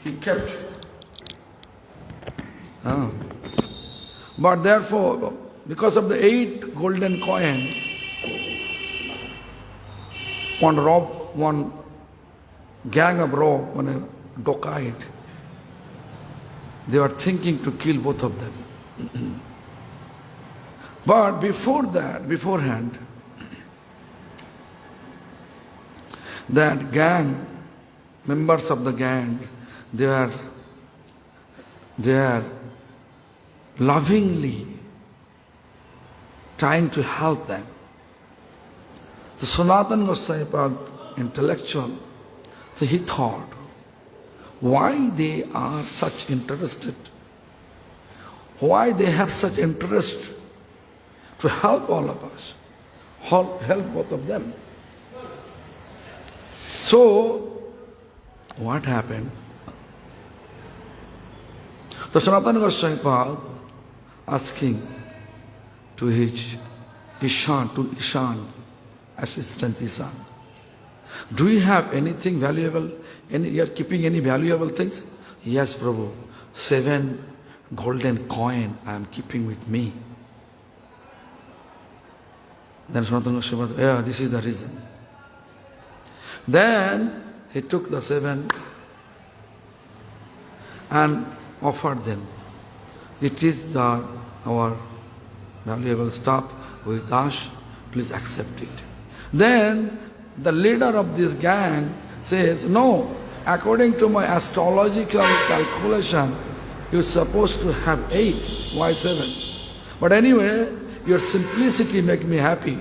he kept. But therefore, because of the 8 golden coin, one gang of rob, one dacoit, they were thinking to kill both of them. But beforehand, that gang, members of the gang, they are lovingly trying to help them. The Sanatana Goswami Pad, intellectual, so he thought, why they are such interested? Why they have such interest to help all of us, help both of them? So, what happened? The Sanatana Goswami Pad asking to his Ishan, assistant Ishan, do you have anything valuable? You are keeping any valuable things? Yes, Prabhu. 7 golden coin I am keeping with me. Then Sanatana Goswami Pad, yeah, this is the reason. Then he took the 7 and offered them. It is our valuable stuff with us, please accept it. Then the leader of this gang says, no, according to my astrological calculation, you're supposed to have 8, why 7? But anyway, your simplicity makes me happy.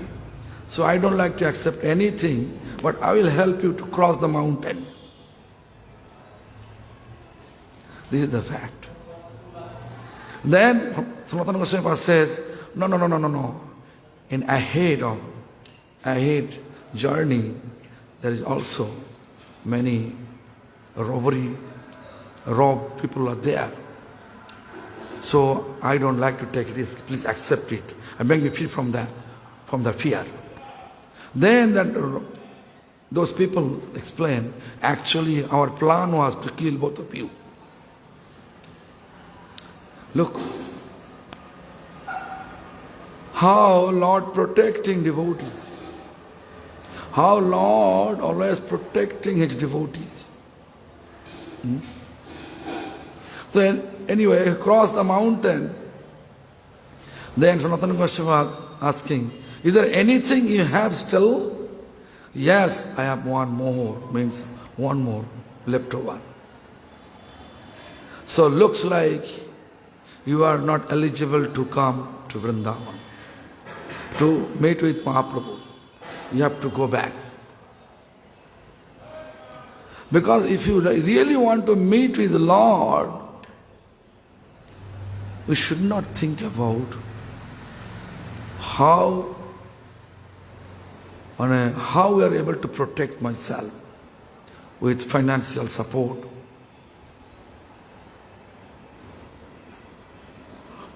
So I don't like to accept anything, but I will help you to cross the mountain. This is the fact. Then Sanatana Goswami says, no. In ahead journey, there is also many rob people are there. So I don't like to take risk. Please accept it and make me free from the fear. Then those people explain, actually our plan was to kill both of you. Look, how Lord protecting devotees. How Lord always protecting his devotees. Then anyway, he crossed the mountain. Then Sanatana Goswami was asking, is there anything you have still? Yes, I have one more, means one more left over. So looks like you are not eligible to come to Vrindavan, to meet with Mahaprabhu. You have to go back. Because if you really want to meet with the Lord, we should not think about how we are able to protect myself with financial support.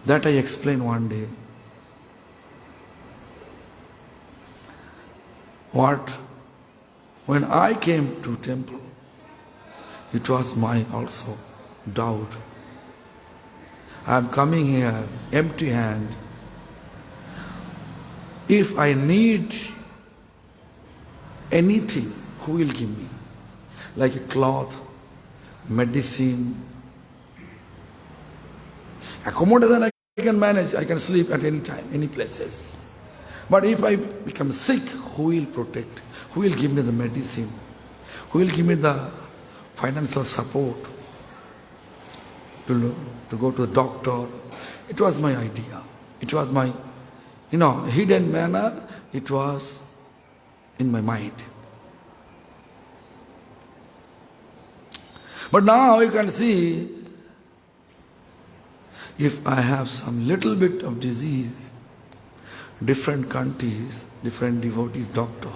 That I explained one day. When I came to temple, it was my also doubt. I am coming here empty hand. If I need anything, who will give me? Like a cloth, medicine, accommodation I can manage, I can sleep at any time, any places. But if I become sick, who will protect? Who will give me the medicine? Who will give me the financial support to go to the doctor? It was my idea. It was my, hidden manner. It was in my mind. But now you can see, if I have some little bit of disease, different countries, different devotees, doctor,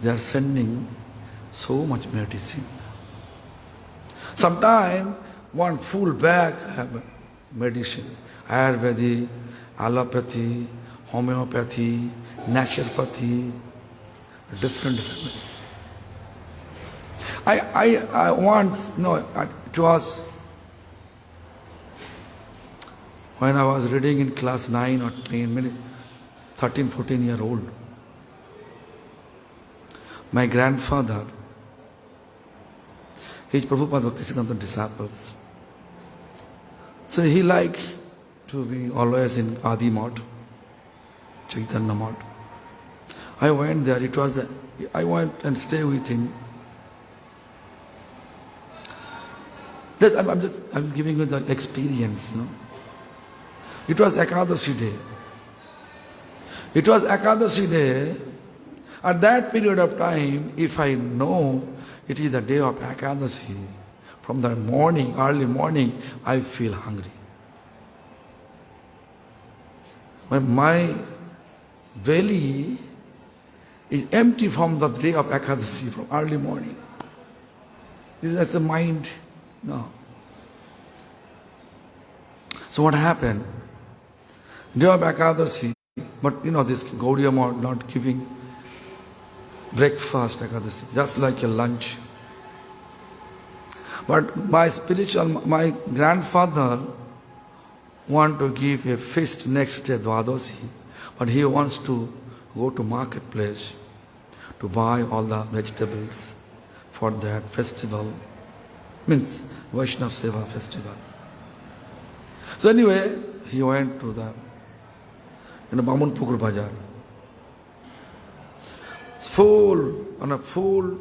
they are sending so much medicine. Sometimes one full bag have medicine, Ayurvedic, allopathy, homeopathy, naturopathy, different medicine. I once, no, it was when I was reading in class 9 or 10, 13, 14-year-old. My grandfather, he is Prabhupada Bhaktisiddhanta disciples. So he liked to be always in Adi Math, Chaitanya Math. I went there, I went and stayed with him. I'm giving you the experience, It was Ekadashi day. It was Ekadashi day. At that period of time, if I know it is the day of Ekadashi, from the morning, early morning, I feel hungry. When my belly is empty from the day of Ekadashi, from early morning. Is that the mind? No. So what happened? Day of Ekadashi, but this Gaudiya Math not giving breakfast Ekadashi, just like a lunch. But my grandfather want to give a feast next day, Dwadasi, but he wants to go to marketplace to buy all the vegetables for that festival, means Vaishnav Seva festival. So anyway, he went to the Bamunpukur Bazaar. It's full, on a full,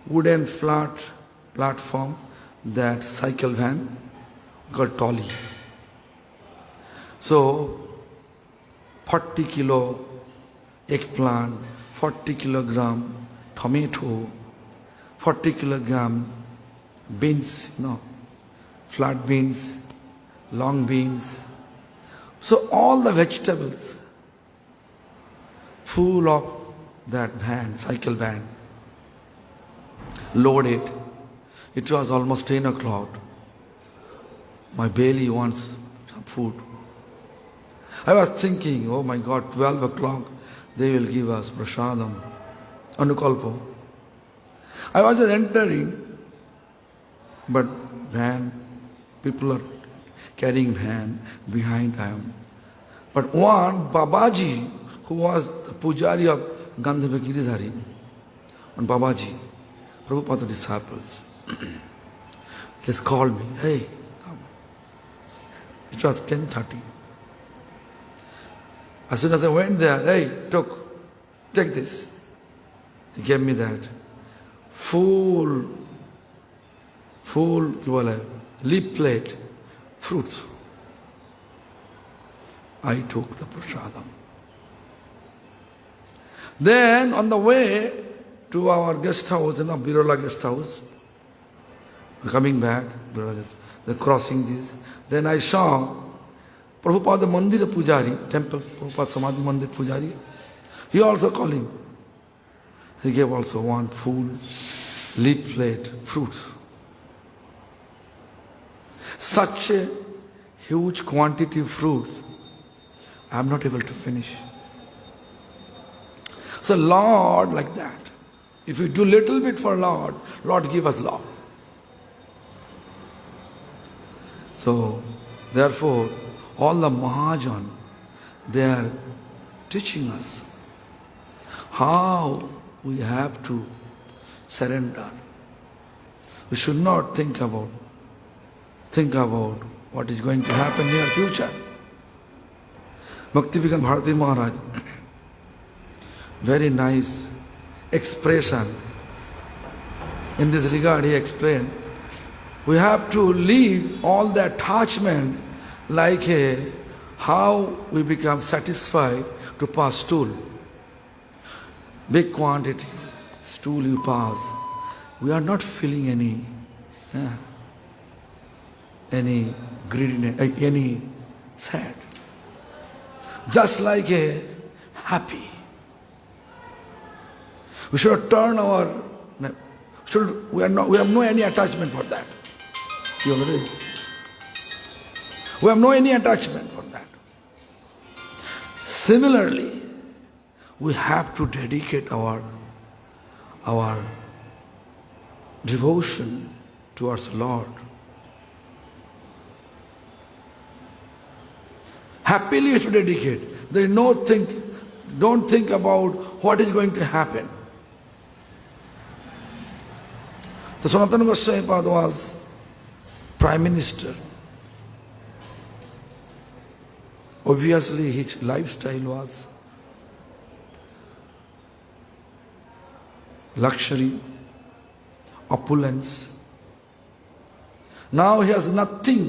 wooden flat platform, that cycle van called trolley. So 40 kilo eggplant, 40 kilogram tomato, 40 kilogram beans, flat beans, long beans. So all the vegetables full of that van, cycle van, loaded. It was almost 10 o'clock. My belly wants some food. I was thinking, oh my God, 12 o'clock, they will give us prasadam, anukalpo. I was just entering, but van, people are carrying van, behind I am. But one Babaji, who was the pujari of Gandhava Giridhari, and Babaji, Prabhupada disciples, just called me, hey, come. It was 10:30. As soon as I went there, hey, take this. He gave me that full leaf plate, fruits. I took the prasadam. Then on the way to our guest house, Birola guest house, coming back, the crossing this, then I saw Prabhupada Mandir Pujari, temple, Prabhupada Samadhi Mandir Pujari. He also calling. He gave also one full leaf plate, fruits. Such a huge quantity of fruits, I am not able to finish. So Lord, like that. If we do little bit for Lord, Lord give us Lord. So, therefore, all the Mahajan, they are teaching us how we have to surrender. We should not think about what is going to happen near future. Bhakti-Vigyan Bharati Maharaj, very nice expression. In this regard, he explained, we have to leave all the attachment like how we become satisfied to pass stool. Big quantity, stool you pass. We are not feeling any greediness, any sad. Just like a happy. We should turn we have no any attachment for that. You already? We have no any attachment for that. Similarly, we have to dedicate our devotion towards the Lord. Happily you should dedicate. There is no don't think about what is going to happen. The Sanatana Goswami Pada was Prime Minister. Obviously his lifestyle was luxury, opulence. Now he has nothing.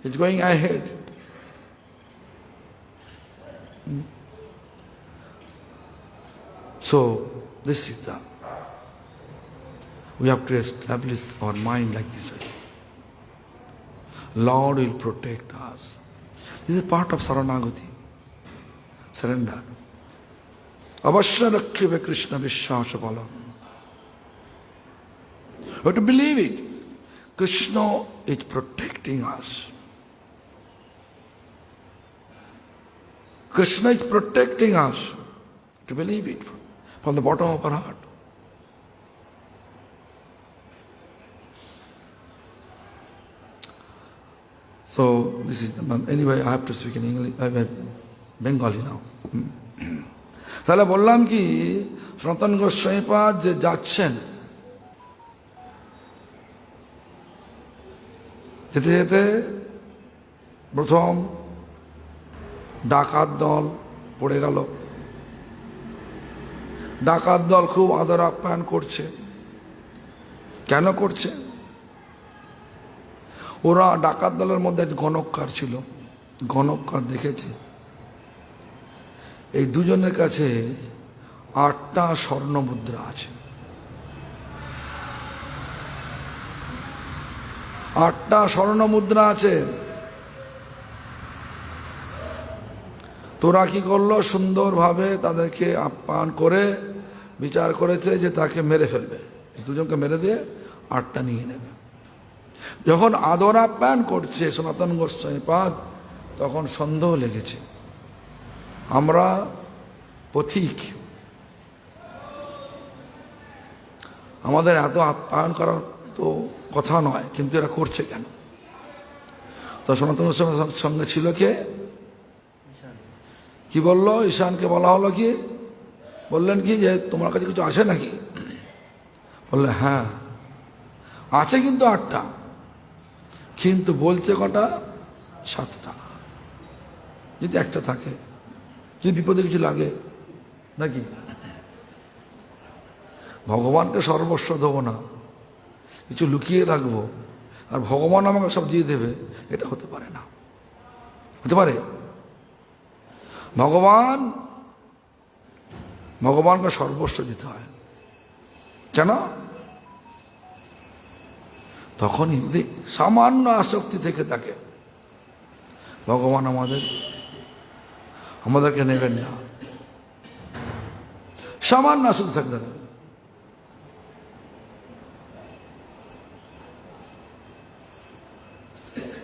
He's going ahead. So this is we have to establish our mind like this way. Lord will protect us. This is part of Saranagati. Surrender. Avashya rakhive Krishna Vishwasa Balam. We have to believe it. Krishna is protecting us. Krishna is protecting us. To believe it from the bottom of our heart. So this is anyway. I have to speak in English. I have Bengali now. তাহলে বললাম কি সনাতন গোস্বামী পাদ যে যাচ্ছেন, যেতে যেতে প্রথম ডাকাত দল পড়ে গেল। ডাকাত দল খুব আদর আপ্যায়ন করছে। কেন করছে? ওরা ডাকাত দলের মধ্যে এক গণককার ছিল। গণককার দেখেছে এই দুজনের কাছে 8টা স্বর্ণ মুদ্রা আছে। 8টা স্বর্ণ মুদ্রা আছে। তোরা কি করলো? সুন্দরভাবে তাদেরকে আপ্যায়ন করে বিচার করেছে যে তাকে মেরে ফেলবে। দুজনকে মেরে দিয়ে 8টা নিয়ে নেবে। যখন আদর আপ্যায়ন করছে সনাতন গোস্বামী পাদ, তখন সন্দেহ লেগেছে। আমরা পথিক, আমাদের এত আপ্যায়ন করার তো কথা নয়, কিন্তু এরা করছে কেন? তো সনাতন গোস্বামীর সঙ্গে ছিল কে? কি বলল? ঈশানকে বলা হলো কি? বললেন কি যে তোমার কাছে কিছু আছে নাকি? বললে হ্যাঁ আছে, কিন্তু 8টা, কিন্তু বলছে কটা? 7টা। যদি একটা থাকে, যদি বিপদে কিছু লাগে নাকি? ভগবানকে সর্বস্ব দেবো না, কিছু লুকিয়ে রাখবো আর ভগবান আমাকে সব দিয়ে দেবে, এটা হতে পারে না। হতে পারে? ভগবানকে সর্বস্ব দিতে হয়। কেন? তখনই যদি সামান্য আসক্তি থেকে থাকে, ভগবান আমাদেরকে নেবেন না। সামান্য আসক্তি থাকতে থাকে।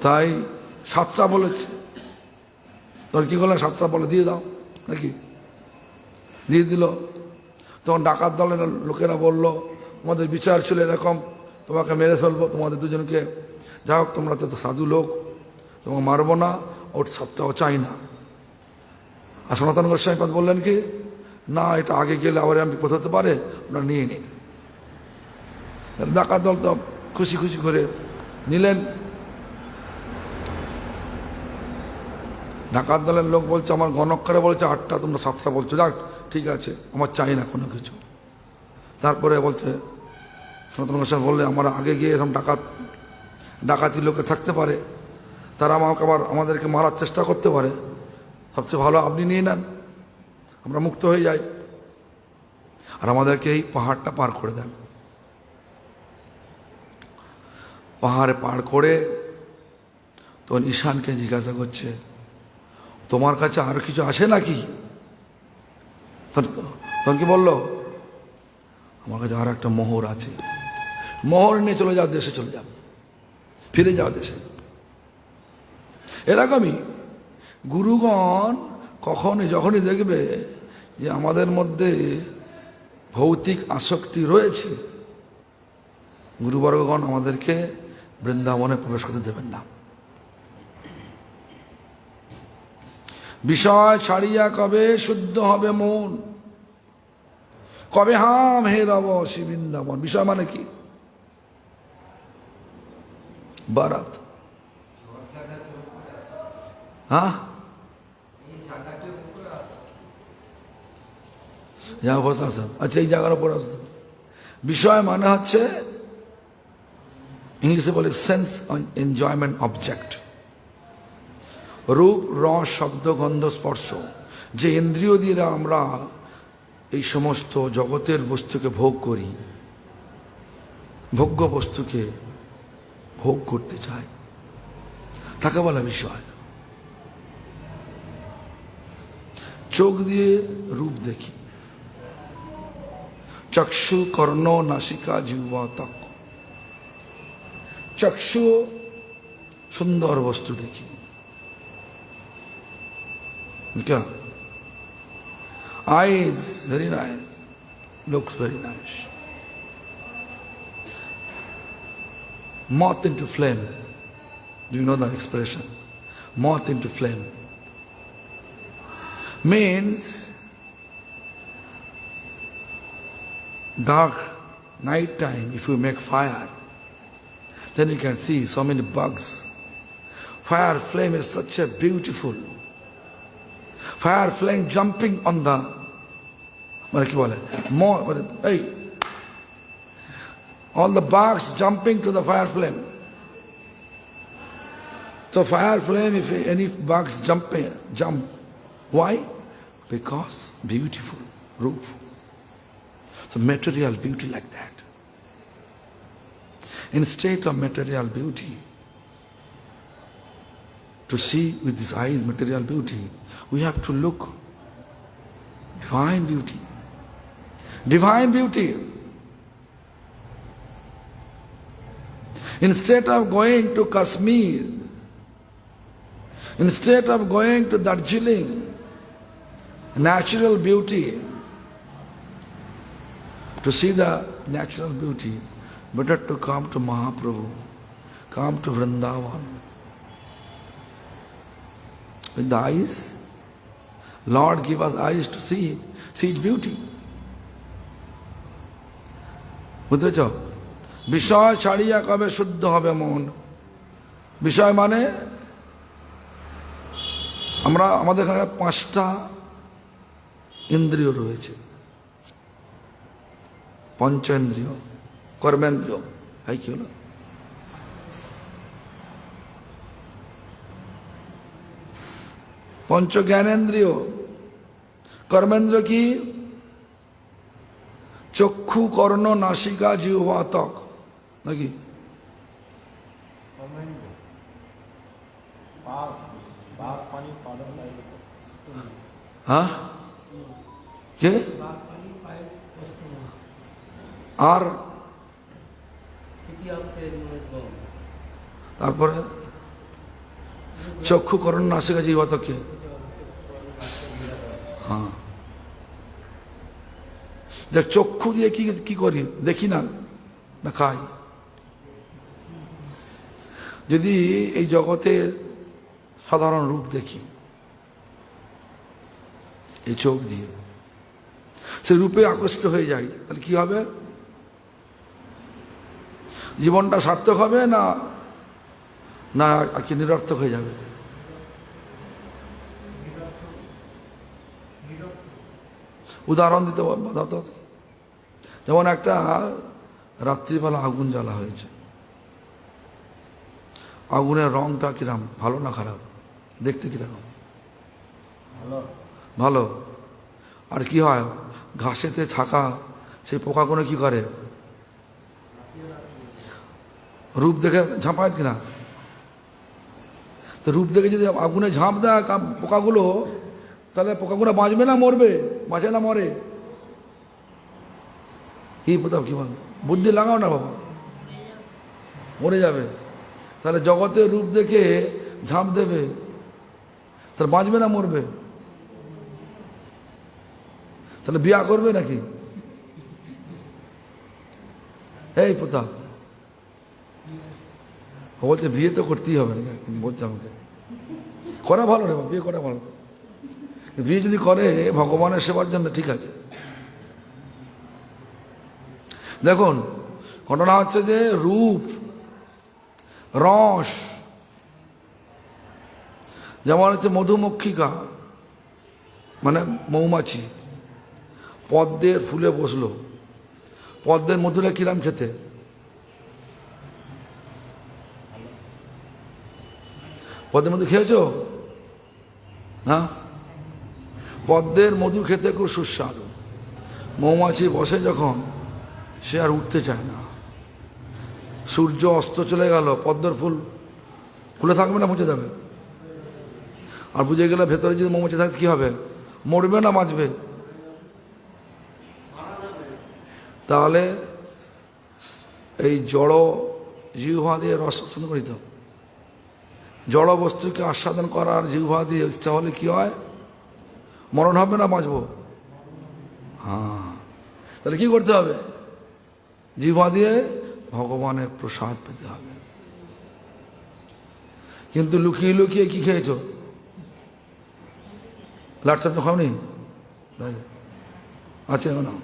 তাই 7টা বলেছে। তোর কি করলেন? 7টা বলে দিয়ে দাও নাকি? দিয়ে দিল। তখন ডাকাত দলের লোকেরা বলল আমাদের বিচার ছিল এরকম, তোমাকে মেরে ফেলবো, তোমাদের দুজনকে। যাই হোক, তোমরা তো সাধু লোক, তোমাকে মারবো না, ওর 7টাও চাই না। আর সনাতন গোস্বামী পাদ বললেন কি না, এটা আগে গেলে আবার আমি বিপদ হতে পারে, ওরা নিয়ে নিন। ডাকাত দল তো খুশি খুশি করে নিলেন। ডাকাত দলের লোক বলছে আমার গণককারে বলছে 8টা, তোমরা 7টা বলছো, যাক ঠিক আছে, আমার চাই না কোনো কিছু। তারপরে বলছে সনাতন গোস্বামী বললে আমার আগে গিয়ে এরকম ডাকাতি লোকে থাকতে পারে, তারা আমাদেরকে মারার চেষ্টা করতে পারে, সবচেয়ে ভালো আপনি নিয়ে নেন, আমরা মুক্ত হয়ে যাই, আর আমাদেরকে এই পাহাড়টা পার করে দেন। পাহাড়ে পার করে তখন ঈশানকে জিজ্ঞাসা করছে তোমার কাছে আর কিছু আছে নাকি? তখন কি বললো? আমার কাছে আর একটা মোহর আছে, মোহর নিয়ে চলে যাও, দেশে চলে যাও, ফিরে যাও দেশে। এরকমই গুরুগণ যখনই দেখবে যে আমাদের মধ্যে ভৌতিক আসক্তি রয়েছে, গুরুবর্গগণ আমাদেরকে বৃন্দাবনে প্রবেশ করতে দেবেন না। বিষয় ছাড়িয়া কবে শুদ্ধ হবে মন, কবে হাম হে রব শ্রী বৃন্দাবন। বিষয় মানে কি? বারাত। হ্যাঁ, বসে আসেন। আচ্ছা, এই জায়গার উপর আসতে। বিষয় মানে হচ্ছে ইংলিশে বলে সেন্স এনজয়মেন্ট অবজেক্ট। রূপ, রস, শব্দ, গন্ধ, স্পর্শ, যে ইন্দ্রিয় দিয়ে আমরা এই সমস্ত জগতের বস্তুকে ভোগ করি, ভোগ্য বস্তুকে ভোগ করতে চাই, তাকে বলা বিষয়। চোখ দিয়ে রূপ দেখি, চক্ষু, কর্ণ, নাসিকা, জিহ্বা, ত্বক। চক্ষু সুন্দর বস্তু দেখি, क्या? Eyes, very nice, looks very nice. Moth into flame. Do you know the expression? Moth into flame. Means dark night time, if you make fire, then you can see so many bugs. Fire flame is such a beautiful. Fire flame jumping on the, মানে কি বলে, hey, all the bugs jumping to the fire flame. So fire flame, if any bugs jump, why? Because beautiful roof. So material beauty like that. In state of material beauty, to see with these eyes material beauty, we have to look divine beauty. Divine beauty. Instead of going to Kashmir, instead of going to Darjeeling, natural beauty, to see the natural beauty, better to come to Mahaprabhu, come to Vrindavan. With the eyes, Lord give us eyes to see its beauty. বুঝতেছ? বিষয় ছাড়িয়া কবে শুদ্ধ হবে মন। বিষয় মানে আমাদের এখানে 5টা ইন্দ্রিয় রয়েছে। পঞ্চেন্দ্রিয়, কর্মেন্দ্রিয়, এই কি হলো? পঞ্চ জ্ঞানেন্দ্রিয়। কর্মেন্দ্রিয় কি? চক্ষু, কর্ণ, নাসিকা, জিহ্বা, ত্বক, নাকি? হ্যাঁ, কে? আর তারপরে চক্ষু, কর্ণ, নাসিকা, জিহ্বা, ত্বক কে? হ্যাঁ, দেখ, চক্ষু দিয়ে কি করি? দেখি না, না খাই। যদি এই জগতের সাধারণ রূপ দেখি এই চোখ দিয়ে, সে রূপে আকৃষ্ট হয়ে যাই, তাহলে কি হবে? জীবনটা সার্থক হবে না না আর কি নিরর্থক হয়ে যাবে? উদাহরণ দিতে পারবো। যেমন একটা রাত্রিবেলা আগুন জ্বালা হয়েছে, আগুনের রংটা কিরকম, ভালো না খারাপ? দেখতে কিরকম? ভালো। আর কি হয়, ঘাসেতে থাকা সেই পোকাগুলো কি করে? রূপ দেখে ঝাঁপায় কিনা? তো রূপ দেখে যদি আগুনে ঝাঁপ দেয় পোকাগুলো, তাহলে পোকাগুলো বাঁচবে না মরবে? বাঁচে না মরে? কি প্রতাপ, কি বল, বুদ্ধি লাগাও না বাবা, মরে যাবে। তাহলে জগতের রূপ দেখে ঝাঁপ দেবে, তাহলে বাঁচবে না মরবে? তাহলে বিয়া করবে নাকি? এই প্রতাপ, ও বলছে বিয়ে তো করতেই হবে না, বলছে আমাকে করা ভালো রে, বিয়ে করা ভালো। বিয়ে যদি করে ভগবানের সেবার জন্য ঠিক আছে। দেখুন ঘটনা হচ্ছে যে রূপ রস, যেমন হচ্ছে মধুমক্ষিকা মানে মৌমাছি পদ্মের ফুলে বসলো, পদ্মের মধুরা কিরাম খেতে? পদ্মের মধু খেয়েছো? হ্যাঁ, পদ্মের মধু খেতে খুব সুস্বাদু। মৌমাছি বসে যখন, সে আর উঠতে চায় না। সূর্য অস্ত চলে গেল, পদ্মের ফুল ফুলে থাকবে না, বুঝে যাবে। আর বুঝে গেলে ভেতরে যদি মৌমাছি থাকে কী হবে? মরবে না বাঁচবে? তাহলে এই জড় জিহ্বা দিয়ে রস আস্বাদন করি তো, জড় বস্তুকে আস্বাদন করার জিহ্বা দিয়ে ইচ্ছা হলে কি হয়? মরণ হবে না বাঁচবো? হ্যাঁ, তাহলে কি করতে হবে? জিহ্বা দিয়ে ভগবানের প্রসাদ পেতে হবে। কিন্তু লুকিয়ে লুকিয়ে কি খেয়েছো? লাট চাপটা খাওনি? আছে না?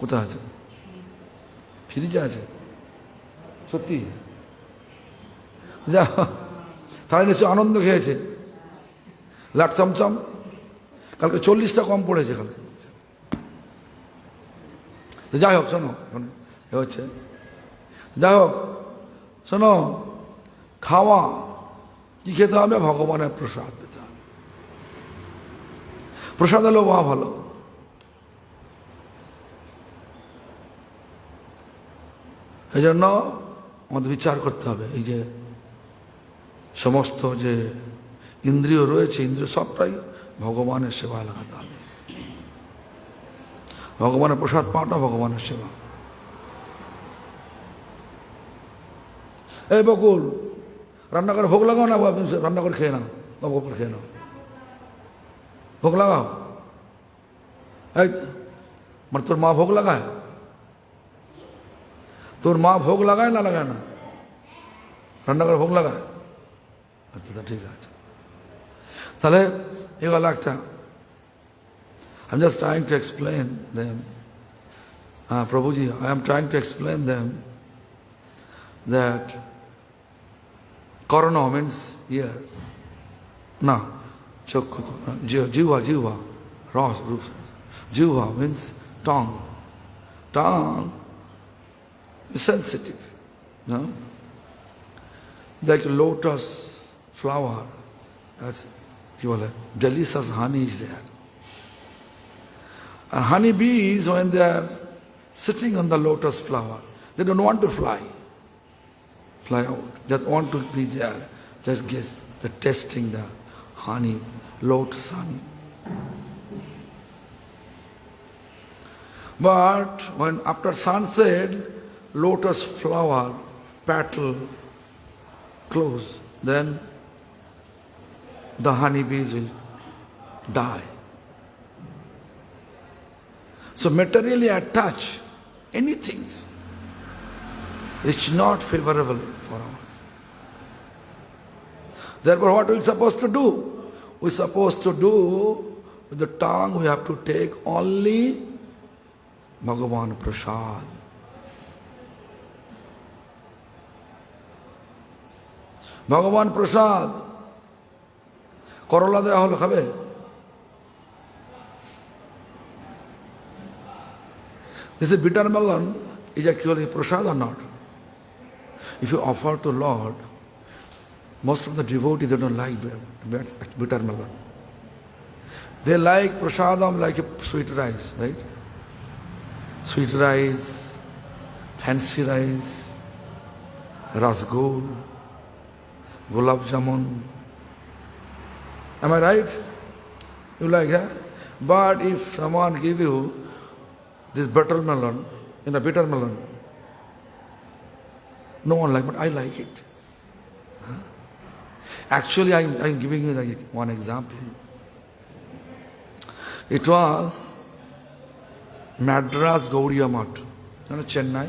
কোথায় আছে? ফ্রিজে আছে? সত্যি? যা, তারা নিশ্চয় আনন্দ খেয়েছে। লাট চমচম কালকে 40টা কম পড়েছে কালকে। যাই হোক শোনো, এ হচ্ছে যাই হোক শোনো, খাওয়া কি খেতে হবে? ভগবানের প্রসাদ পেতে হবে। প্রসাদ হলো বা ভালো। এই জন্য আমাদের বিচার করতে হবে, এই যে সমস্ত যে ইন্দ্রিয় রয়েছে, ইন্দ্রিয় সবটাই ভগবানের সেবা লাগাতে হবে। ভগবানের প্রসাদ পাওয়াটা ভগবানের সেবা। এই বকুল, রান্না করে ভোগ লাগাও না, রান্না করে খেয়ে নাও, বা বকুল খেয়ে নাও, ভোগ লাগাও। এই মানে তোর মা ভোগ লাগায়? তোর মা ভোগ লাগায় না লাগায় না? রান্না করে ভোগ লাগায়? আচ্ছা, তা ঠিক আছে। তাহলে এগুলো একটা, I'm just trying to explain them. Prabhuji, I am trying to explain them that Karana means ear. No, chakku, jiva, ras, jiva means tongue. Tongue is sensitive. No? Like lotus flower, that's delicious honey is there. And honeybees, when they are sitting on the lotus flower, they don't want to fly out, just want to be there, just testing the honey, lotus honey. But when after sunset, lotus flower petal close, then the honeybees will die. So materially attach anything, it's not favorable for us. Therefore, what are we supposed to do? We're supposed to do with the tongue, we have to take only Bhagavan Prasad. Bhagavan Prasad. করলা দেওয়া হলো, খাবে? This is bitter melon, is actually prasad or not? If you offer to Lord, most of the devotees, they don't like bitter melon. They like prasadam like a sweet rice, right? Sweet rice, fancy rice, rasgul, gulab jamun. Am I right? You like that? But if someone give you this bitter melon, bitter melon, no one like, but I like it. Actually, I'm giving you one example. It was Madras Gaudiya Math, Chennai,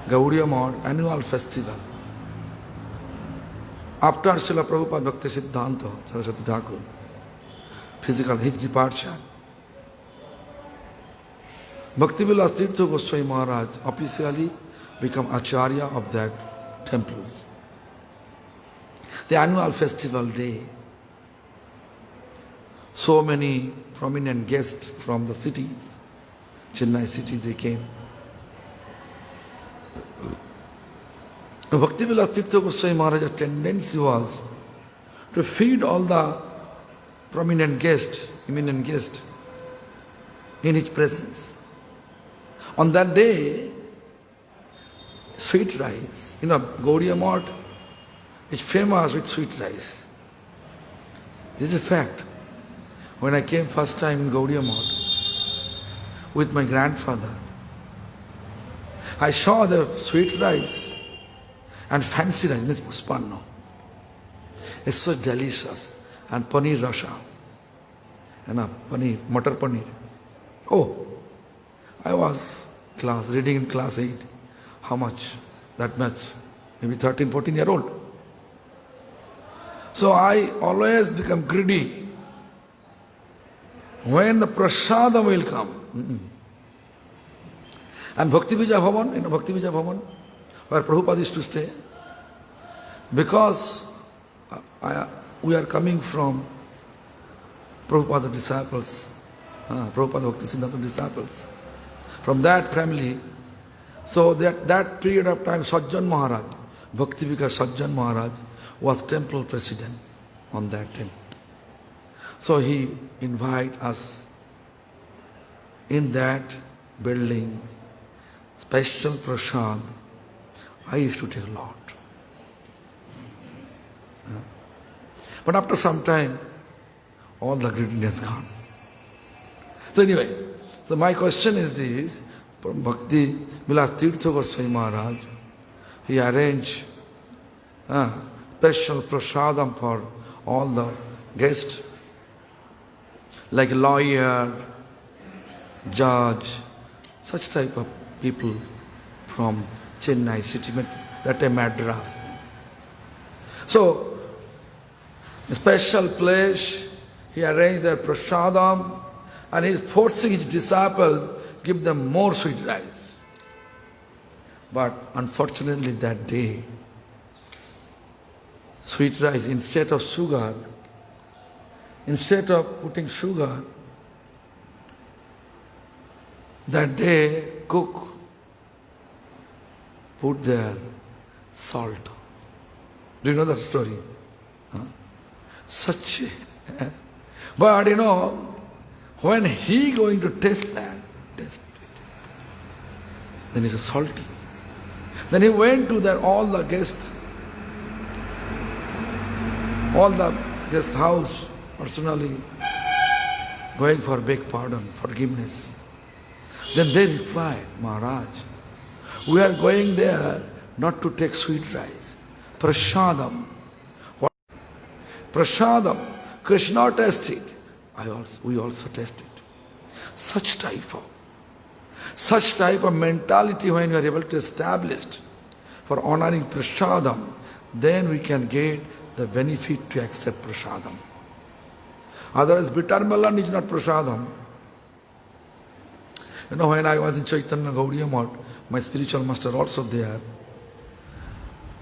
Gaudiya Math annual festival. After Srila Prabhupada Bhakti Siddhanta Saraswati Thakur, physical his departure, Bhaktivilas Tirtha Goswami Maharaj officially become Acharya of that temples. The annual festival day, so many prominent guests from the cities, Chennai city, they came. Bhaktivilas Tirtha Goswami Maharaj's tendency was to feed all the prominent guests, eminent guests, in his presence. On that day, sweet rice, Gaudiya Math is famous with sweet rice. This is a fact. When I came first time in Gaudiya Math with my grandfather, I saw the sweet rice and fancy rice, means puspanna. It's so delicious. And paneer rasha. Paneer, matar paneer. Oh, I was reading in class 8. How much? That much. Maybe 13, 14-year-old. So I always become greedy. When the prasadam will come. And Bhakti Vijaya Bhavan, Bhakti Vijaya Bhavan, where Prabhupada used to stay, because we are coming from Prabhupada disciples, Prabhupada Bhakti Siddhanta disciples, from that family. So that period of time, Sajjan Maharaj, Bhakti Vikas Sajjan Maharaj was temple president on that temple. So he invited us in that building, special prasad. I used to take a lot. But after some time, all the greediness gone. So anyway, so my question is this: Bhakti Vilas Tirtha Goswami Maharaj, he arranged special prasadam for all the guests, like lawyer, judge, such type of people from Chennai city, that time Madras. So, a special place, he arranged their prasadam, and he is forcing his disciples give them more sweet rice. But unfortunately that day, sweet rice, instead of sugar, instead of putting sugar, that day cook put their salt. Do you know that story? Such a... But when he going to taste it, then it's salty. Then he went to all the guest house, personally, going for big pardon, forgiveness. Then they replied, Maharaj, we are going there not to take sweet rice. Prasadam. What? Prasadam. Krishna tasted. We also tasted. Such type of mentality, when you are able to establish for honoring prasadam, then we can get the benefit to accept prasadam. Otherwise, bitter melon is not prasadam. When I was in Chaitanya Gaudiya Math, my spiritual master also there,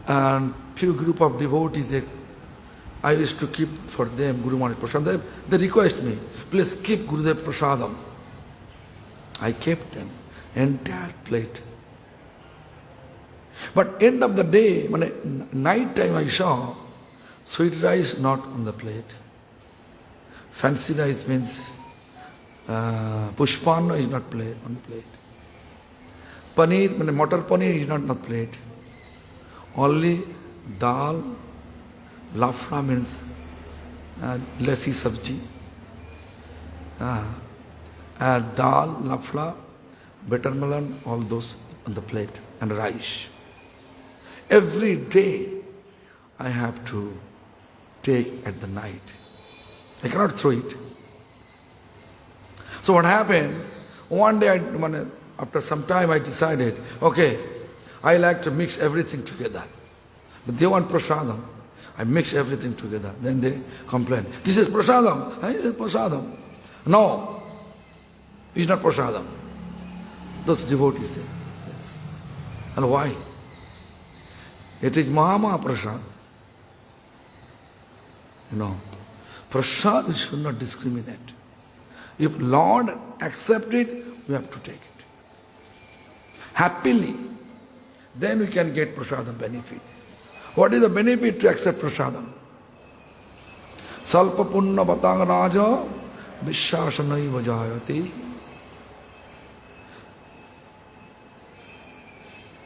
and few group of devotees, I used to keep for them Guru Maharaj Prasadam. They request me, please keep Gurudev Prasadam. I kept them, entire plate. But end of the day, night time I saw sweet rice not on the plate. Fancy rice means pushpanna is not on the plate. Paneer, matar paneer is not on the plate. Only dal, lafra means leafy sabji. Dal, lafla, bitter melon, all those on the plate, and rice. Every day I have to take at the night. I cannot throw it. So what happened, one day, after some time I decided, okay, I like to mix everything together. But they want prasadam. I mix everything together. Then they complain, this is prasadam. This is prasadam. No, it's not prasadam. Those devotees say. Yes. And why? It is Mahama Prasad. Prasad should not discriminate. If Lord accepts it, we have to take it. Happily. Then we can get prasadam benefit. What is the benefit to accept prasadam? Salpa punna batang raja vishwasanaiva jayati.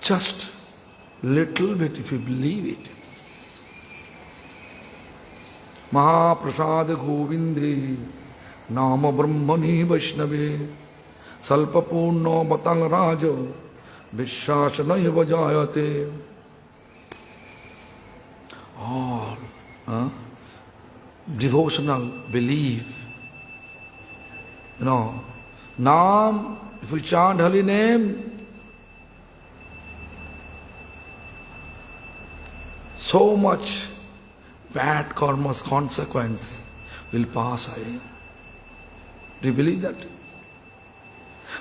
Just little bit if you believe it. Mahaprasad Govinde Nama Brahmani Vaishnave Salpa punna batang raja Vishwasanaiva jayate. All devotional belief. Naam, if we chant holy name, so much bad karma's consequence will pass away. Do you believe that?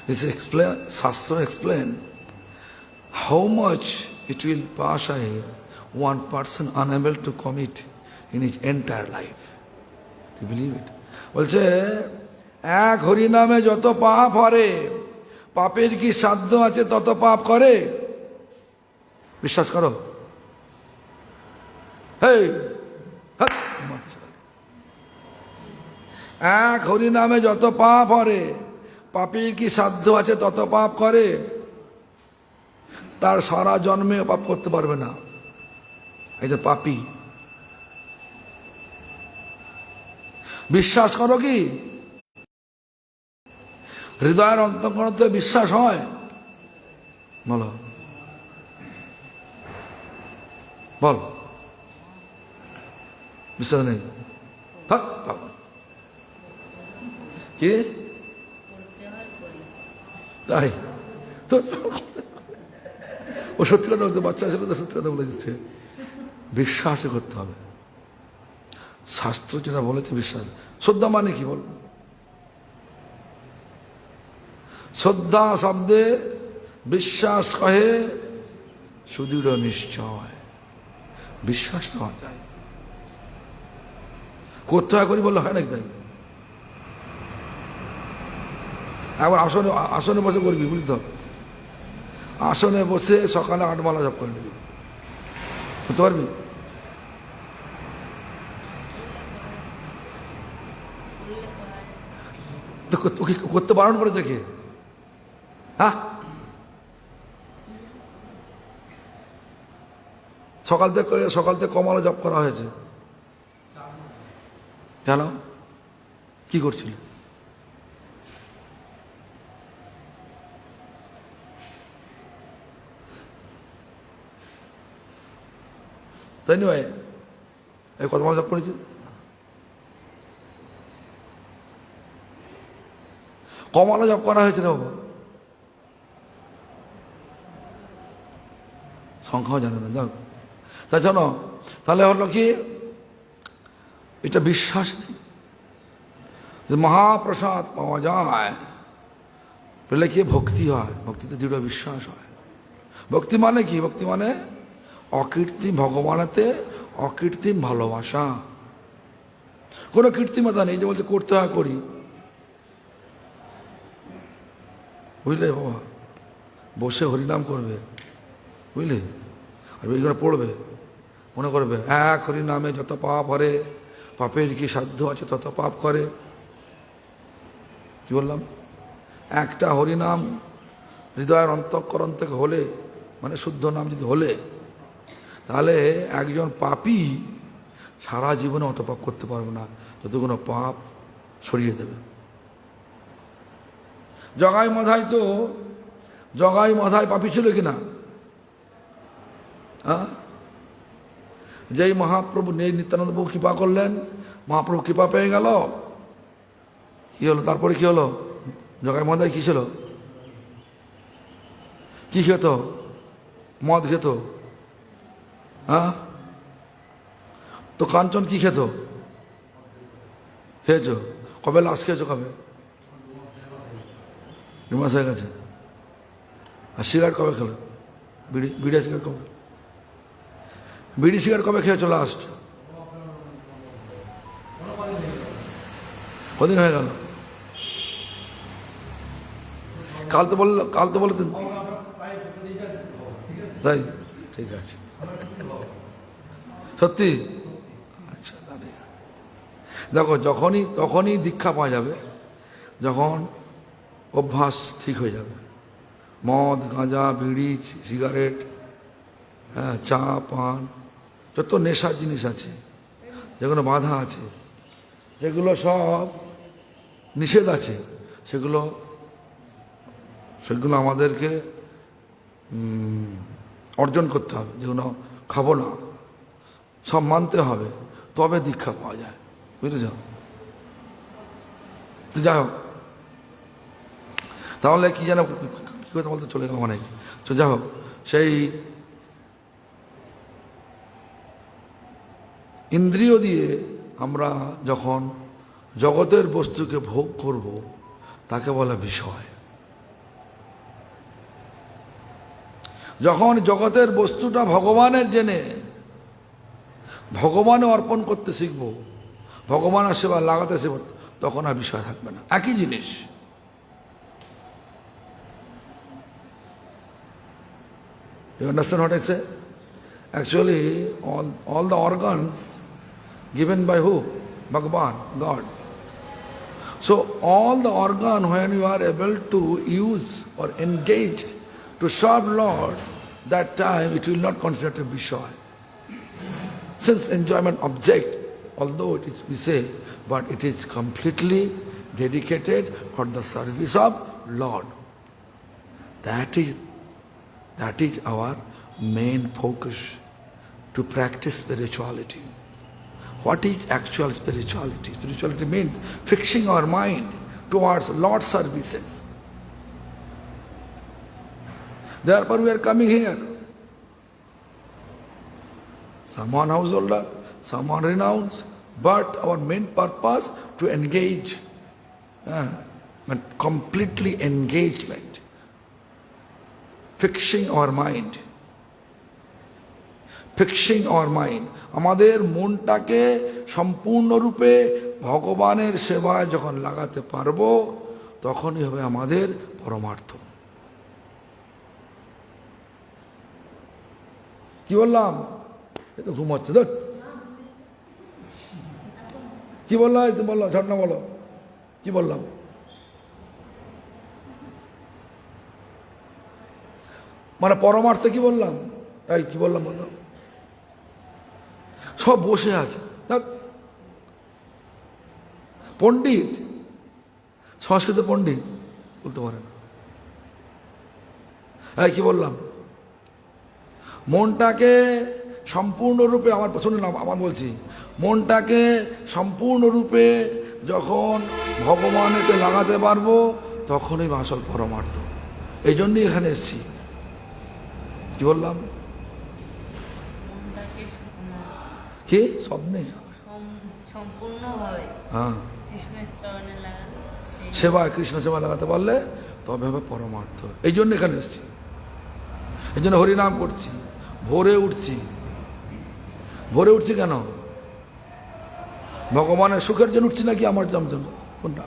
This is Shastra explain how much it will pass away one person unable to commit in his entire life. Do you believe it? বলছে এক হরিনামে যত পাপ হরে পাপের কি সাধ্য আছে তত পাপ করে বিশ্বাস করো এক হরিনামে যত পাপ হরে পাপের কি সাধ্য আছে তত পাপ করে তার সারা জন্মে পাপ করতে পারবে না এই যে পাপী বিশ্বাস করো কি হৃদয়ের অন্তঃকরণে বিশ্বাস হয় বলো বল বিশ্বাস নেই থাক কি তাই তো ও সত্যি কথা বলতে বাচ্চা ছেলে তো সত্যি কথা বলে দিচ্ছে বিশ্বাসই করতে হবে শাস্ত্র যেটা বলেছে বিশ্বাস শ্রদ্ধা মানে কি বল শ্রদ্ধা শব্দে বিশ্বাস কহে সুদৃঢ় নিশ্চয় বিশ্বাস নেওয়া যায় করতে হয় করি বললে হয় নাকি তাই একবার আসনে বসে করবি বুঝলি তো আসনে বসে সকালে 8 মালা জপ করে নিবি করতে পারবি তো করতে বারণ করেছে কে হ্যাঁ সকাল থেকে কমালা জপ করা হয়েছে কেন কি করছিল তাই নয় এই কত মালা জপ করেছে কমালা জপ করা হয়েছে না বাবা সংখ্যাও জানে না যাক তাই জানো তাহলে হলো কি এটা বিশ্বাস নেই যে মহাপ্রসাদ পাওয়া যায় পেলে কি ভক্তি হয় ভক্তিতে দৃঢ় বিশ্বাস হয় ভক্তি মানে কি ভক্তি মানে অকৃত্রিম ভগবানেতে অকৃত্রিম ভালোবাসা কোনো কৃত্রিমতা নেই যে বলছে করতে হয় করি বুঝলে বাবা বসে হরিনাম করবে বুঝলি আর এইগুলো পড়বে মনে করবে এক হরিনামে যত পাপ হরে পাপের কি সাধ্য আছে তত পাপ করে কি বললাম একটা হরিনাম হৃদয়ের অন্তঃকরণ থেকে হলে মানে শুদ্ধ নাম যদি হলে তাহলে একজন পাপী সারা জীবনে অত পাপ করতে পারবে না যতগুলো পাপ সরিয়ে দেবে জগাই মাধায় পাপী ছিল কিনা হ্যাঁ যেই মহাপ্রভু নিত্যানন্দ প্রভু কৃপা করলেন মহাপ্রভু কৃপা পেয়ে গেল কি হলো তারপরে কি হলো জগাই মাধায় কি ছিল কি খেত মদ খেত হ্যাঁ তো কাঞ্চন কি খেত? খেয়েছো? কবে লাস্ট খেয়েছো? কবে? 2 মাস হয়ে গেছে। আর সিগারেট কবে খেলো? বিড়ি সিগারেট কবে? বিড়ি সিগারেট কবে খেয়েছো লাস্ট? কদিন হয়ে গেল? কাল তো বললে তাই? ঠিক আছে, সত্যি? আচ্ছা, দেখো তখনই দীক্ষা পাওয়া যাবে যখন অভ্যাস ঠিক হয়ে যাবে। মদ, গাঁজা, বিড়ি, সিগারেট, হ্যাঁ, চা, পান, যত নেশার জিনিস আছে, যেগুলো বাধা আছে, যেগুলো সব নিষেধ আছে, সেগুলো আমাদেরকে অর্জন করতে হবে। যেগুলো খাবো না, সব মানতে হবে, তবে দীক্ষা পাওয়া যায়। বুঝেছ? তো যাই হোক, তাহলে কি যেন কি কথা বলতে চলে গেল অনেক। তো যাই হোক, সেই ইন্দ্রিয় দিয়ে আমরা যখন জগতের বস্তুকে ভোগ করব, তাকে বলা বিষয়। যখন জগতের বস্তুটা ভগবানের জেনে ভগবানে অর্পণ করতে শিখব, ভগবানের সেবা লাগাতে শিখব, তখন আর বিষয় থাকবে না। একই জিনিস। You understand what I say? Actually, all the organs given by who? Bhagavan, God. So all the organ, when you are able to use or engage to serve Lord, that time it will not consider a Vishoy. Since enjoyment object, although it is, we say, but it is completely dedicated for the service of Lord. That is our main focus, to practice spirituality. What is actual spirituality? Spirituality means fixing our mind towards Lord's services. Therefore we are coming here. Someone householder, someone renounced, but our main purpose to engage, completely engagement, fixing our mind. Fixing our mind, আমাদের মনটাকে সম্পূর্ণরূপে ভগবানের সেবায় যখন লাগাতে পারবো, তখনই হবে আমাদের পরমার্থ। কি বললাম? এ তো ঘুমাচ্ছে। কি বললাম? এই তো বললাম, ঝটনা বলো, কি বললাম? মানে পরমার্থ কি বললাম? এই কি বললাম? বললাম সব বসে আছে। পণ্ডিত, সংস্কৃত পণ্ডিত বলতে পারে না। এই কি বললাম? মনটাকে সম্পূর্ণরূপে, শুনুন আমার বলছি, মনটাকে সম্পূর্ণরূপে যখন ভগবানেতে লাগাতে পারবো, তখনই আসল পরমার্থ। এই জন্যই এখানে এসছি। কি বললাম? কি স্বপ্নে? হ্যাঁ, সেবা, কৃষ্ণ সেবা লাগাতে পারলে তবে হবে পরমার্থ। এই জন্য এখানে এসছি, এই জন্য হরিনাম করছি, ভোরে উঠছি। ভোরে উঠছি কেন? ভগবানের সুখের জন্য উঠছি নাকি আমার জন্য? কোনটা?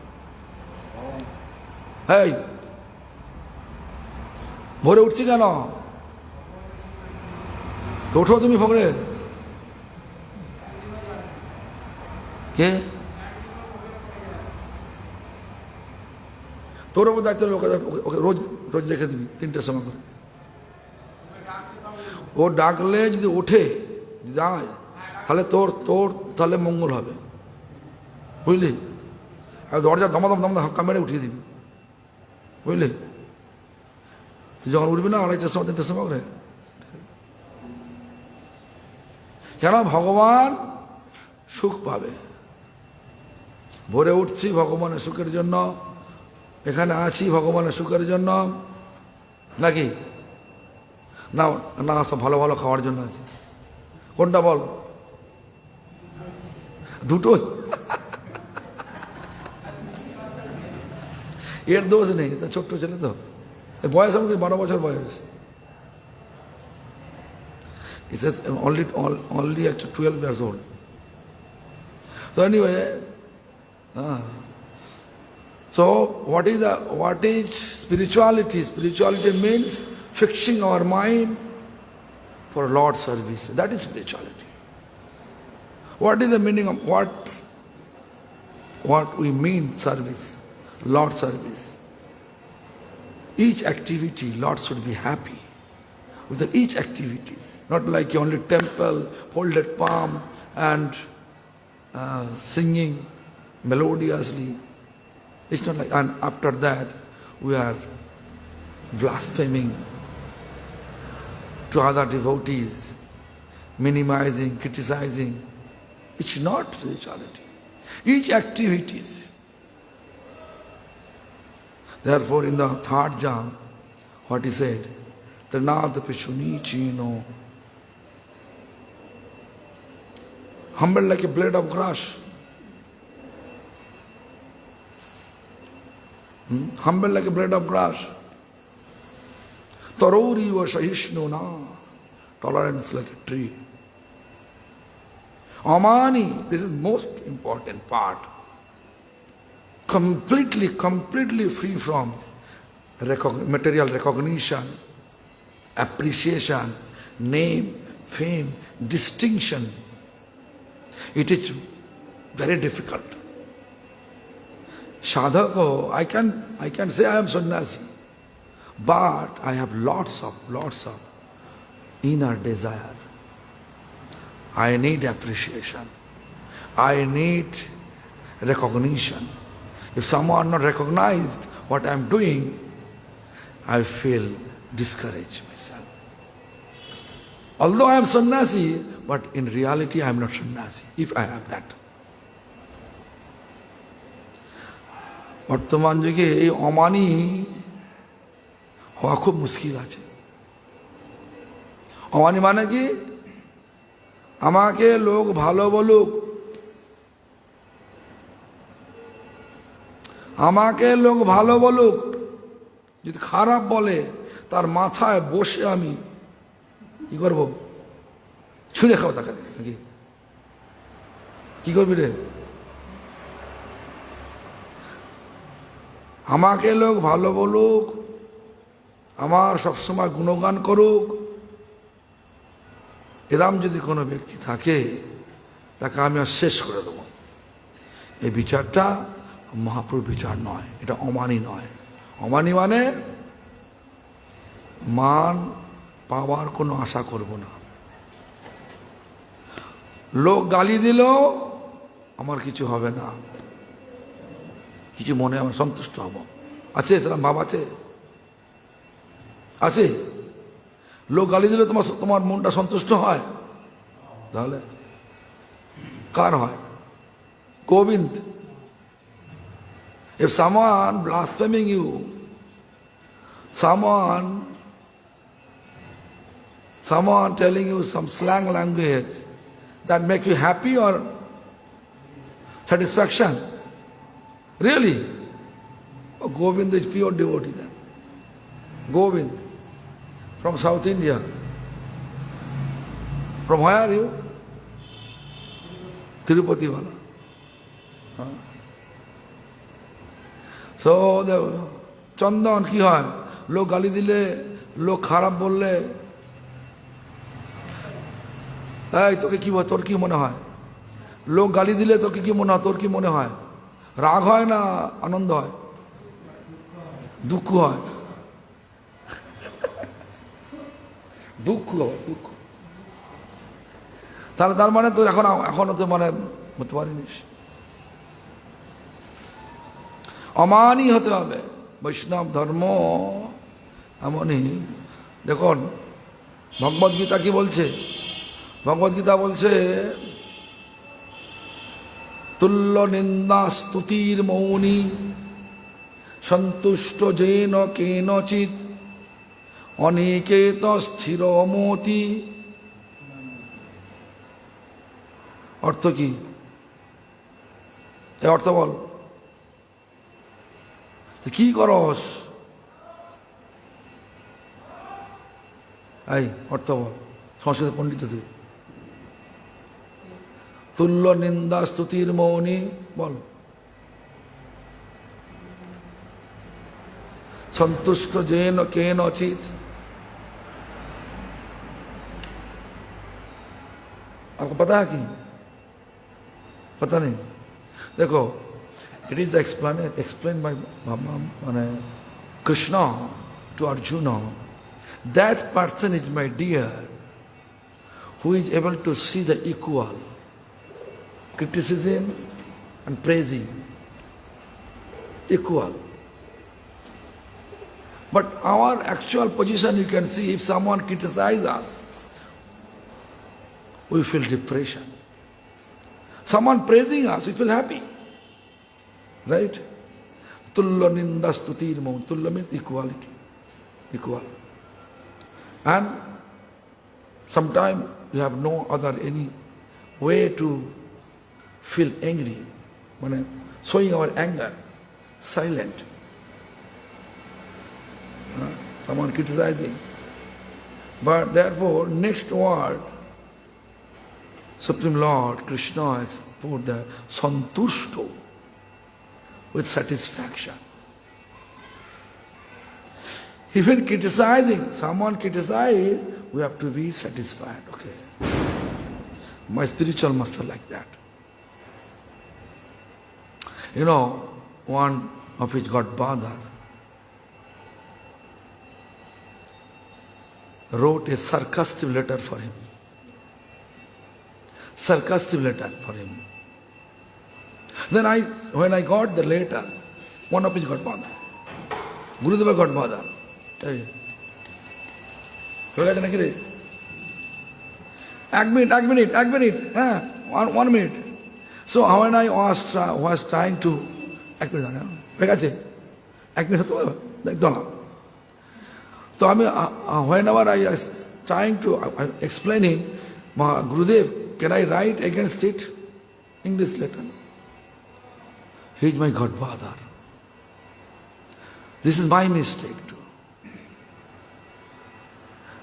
হ্যাঁ, ভোরে উঠছি কেন? তো ওঠো তুমি ভোরে। কে? তোর ওপর দায়িত্ব, ওকে রোজ রোজ রেখে দিবি 3টের সময় করে। ও ডাকলে যদি ওঠে, যায়, তাহলে তোর তাহলে মঙ্গল হবে, বুঝলি? আর দরজা দমাদম হাক্কা মেরে উঠিয়ে দিবি, বুঝলি? তুই যখন উঠবি না 2:30টার সময় 3টের সময় করে, কেন? ভগবান সুখ পাবে। ভোরে উঠছি ভগবানের সুখের জন্য, এখানে আছি ভগবানের সুখের জন্য, নাকি না? না, সব ভালো ভালো খাওয়ার জন্য আছে। কোনটা বল? দুটোই। এর দোষ নেই, তা ছোট্ট ছেলে তো, এর বয়স আমাকে 12 বছর বয়স। He says only at 12 years old. So anyway, so what is spirituality? Spirituality means fixing our mind for Lord's service. That is spirituality. What is the meaning of what we mean service? Lord's service. Each activity, Lord should be happy with each activities. Not like only temple, folded palm and singing melodiously. It's not like, and after that we are blaspheming to other devotees, minimizing, criticizing. It's not spirituality. Each activities. Therefore, in the 3rd Jam, what he said, Trinada Pishuni Chino, humble like a blade of grass. Humble like a blade of grass. Tarori wa Sahishnu na, tolerance like a tree. Amani, this is most important part. Completely free from material recognition, appreciation, name, fame, distinction. It is very difficult. Sadhako, I can say I am sannyasi, but I have lots of inner desire. I need appreciation. I need recognition. If someone not recognized what I am doing, I feel discouraged myself. Although I am sannyasi, but in reality I am not sannyasi, if I have that. বর্তমান যুগে এই অমানি হওয়া খুব মুশকিল আছে। অমানি মানে কি? আমাকে লোক ভালো বলুক, আমাকে লোক ভালো বলুক, যদি খারাপ বলে তার মাথায় বসে আমি কি করব? ছুঁড়ে খাবো তাকে নাকি? কি করবি রে? আমাকে লোক ভালো বলুক, আমার সবসময় গুণগান করুক, এরম যদি কোনো ব্যক্তি থাকে তাকে আমি আর শেষ করে দেবো। এই বিচারটা মহাপ্রভুর বিচার নয়, এটা অমানি নয়। অমানি মানে মান পাওয়ার কোনো আশা করব না। লোক গালি দিল আমার কিছু হবে না, কিছু মনে আমার সন্তুষ্ট হব। আছে সেরকম ভাব আছে? আছে? লোক গালি দিলে তোমার মনটা সন্তুষ্ট হয়? তাহলে কার হয়? Govinda. If someone blaspheming you, someone telling you some slang language, that make you happy or satisfaction? Really? Oh, Govind is pure devotee then. Govind, from South India. From where are you? Tirupati wala. So the চন্দন কি হয়? লোক গালি দিলে, লোক খারাপ বললে, এই তোকে কি, তোর কি মনে হয়? লোক গালি দিলে তোকে কি মনে হয়? তোর কি মনে হয়? রাগ হয় না আনন্দ হয়? দুঃখ হয়? দুঃখ। তাহলে তার মানে তো এখনো তো মানে বলতে পারিনিস। অমানি হতে হবে। বৈষ্ণব ধর্ম এমনই। দেখুন ভগবদ্গীতা কি বলছে? ভগবদ্গীতা বলছে তুল্য নিন্দা স্তুতির মৌনী সন্তুষ্ট যেন কেনচিৎ অনিকেত স্থির মতি। অর্থ কি? অর্থ বল, কি করস? এই অর্থ বল, সংস্কৃত পণ্ডিত তুই। তুল্য নিন্দা স্তুতির মৌনী, বল। সন্তুষ্ট যেন কেন অচিত, आपको पता है कि पता नहीं? देखो, it is explained by Krishna to Arjuna. That person is my dear, who is able to see the equal criticism and praising, equal. But our actual position, you can see, if someone criticizes us, we feel depression. Someone praising us, we feel happy. Right? Tulya ninda stutir maun. Tulya means equality. Equal. And sometimes we have no other any way to feel angry. Showing our anger. Silent. Someone criticizing. But therefore, next word, Supreme Lord Krishna put the santushto, with satisfaction. Even criticizing, someone criticizes, we have to be satisfied. Okay, my spiritual master like that. You know, one of his godfather wrote a sarcastic letter for him. Sarcastic letter for him. Then when I got the letter, one of his godfather, Gurudeva godfather, hey, one minute. So when I was trying to, so whenever I was trying to explain him, Gurudev, can I write against it? English letter. He is my godfather. This is my mistake too.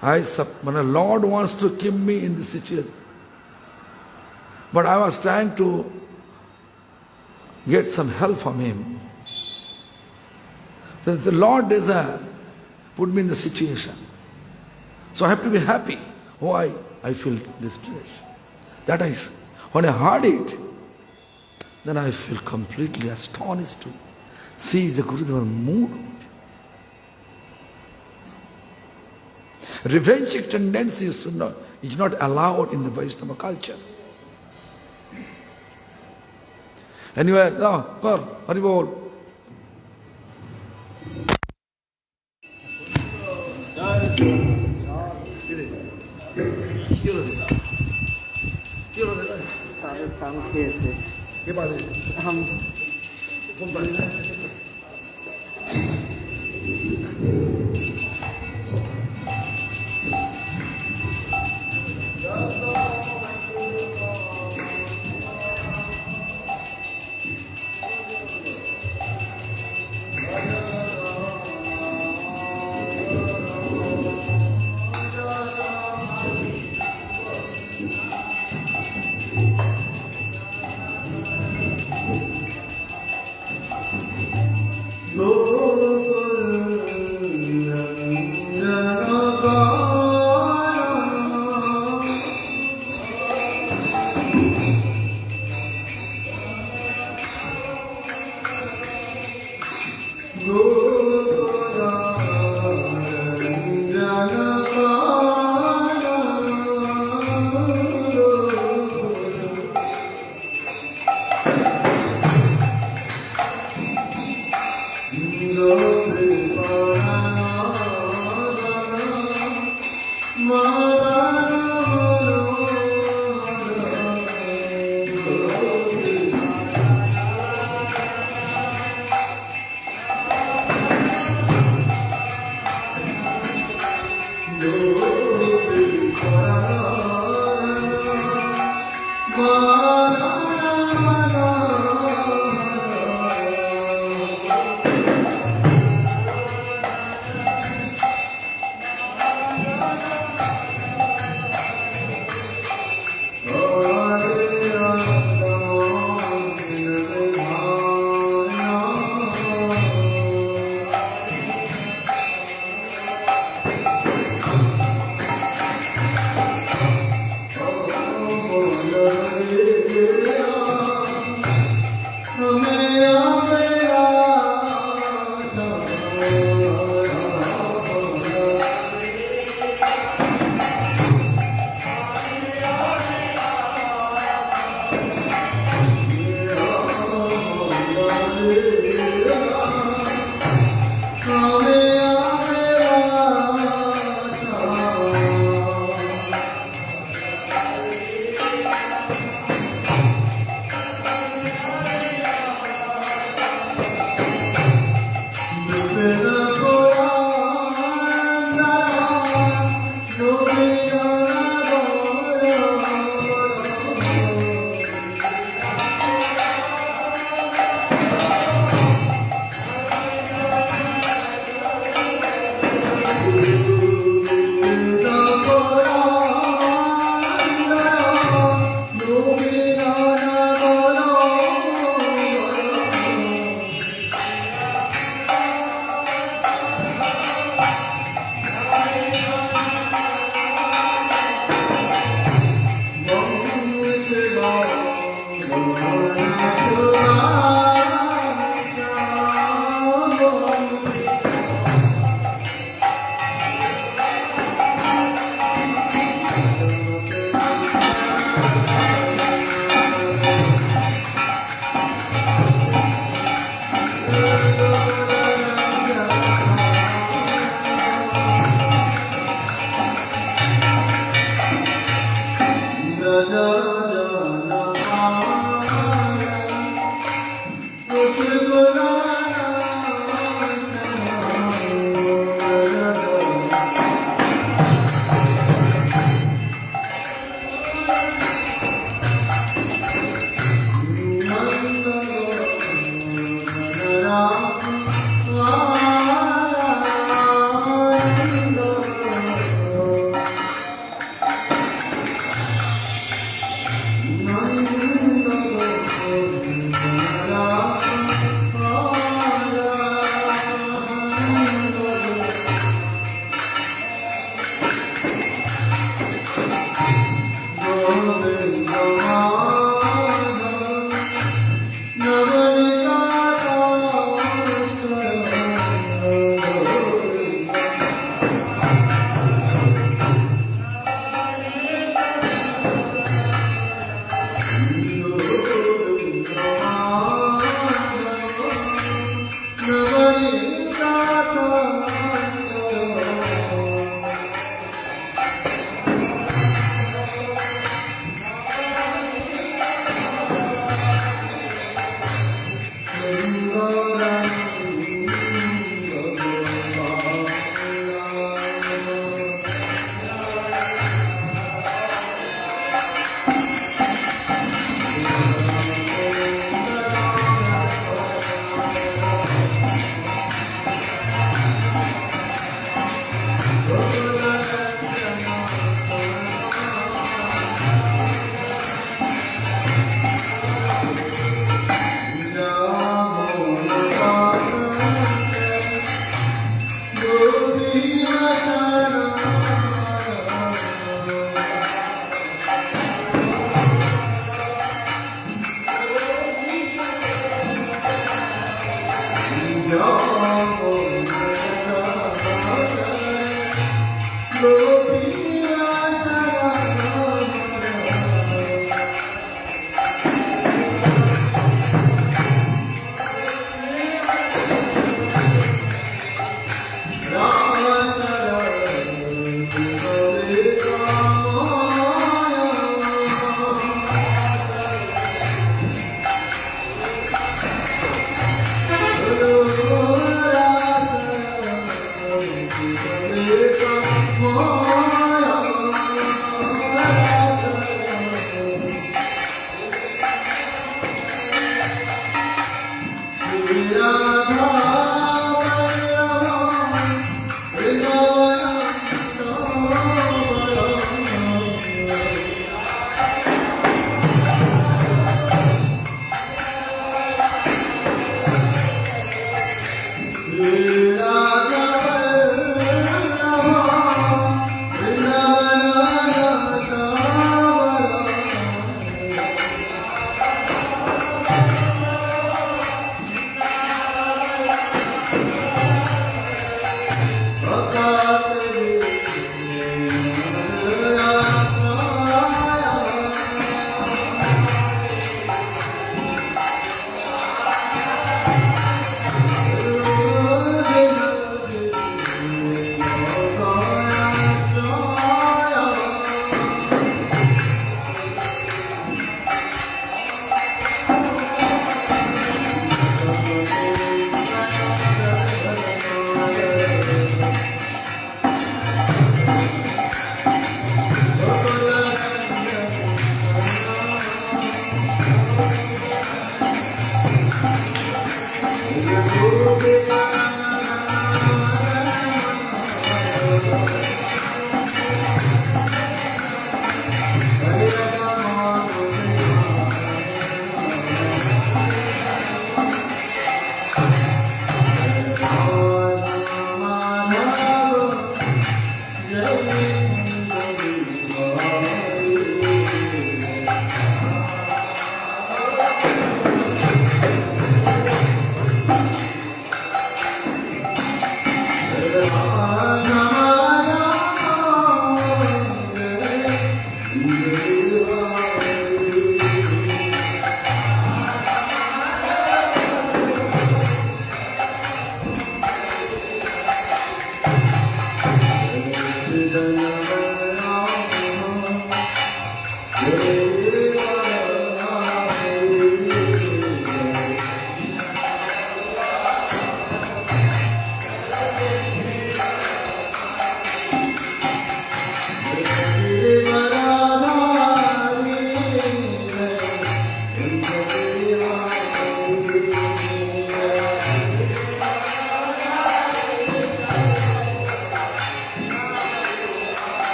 When the Lord wants to keep me in this situation, but I was trying to get some help from him. So the Lord desire put me in the situation. So I have to be happy. Why? I feel distressed. That is, when I heard it, then I feel completely astonished to see the Gurudeva's mood. Revenge tendency is not allowed in the Vaishnava culture. Anyway, now, Hari Bol. काम किए थे हम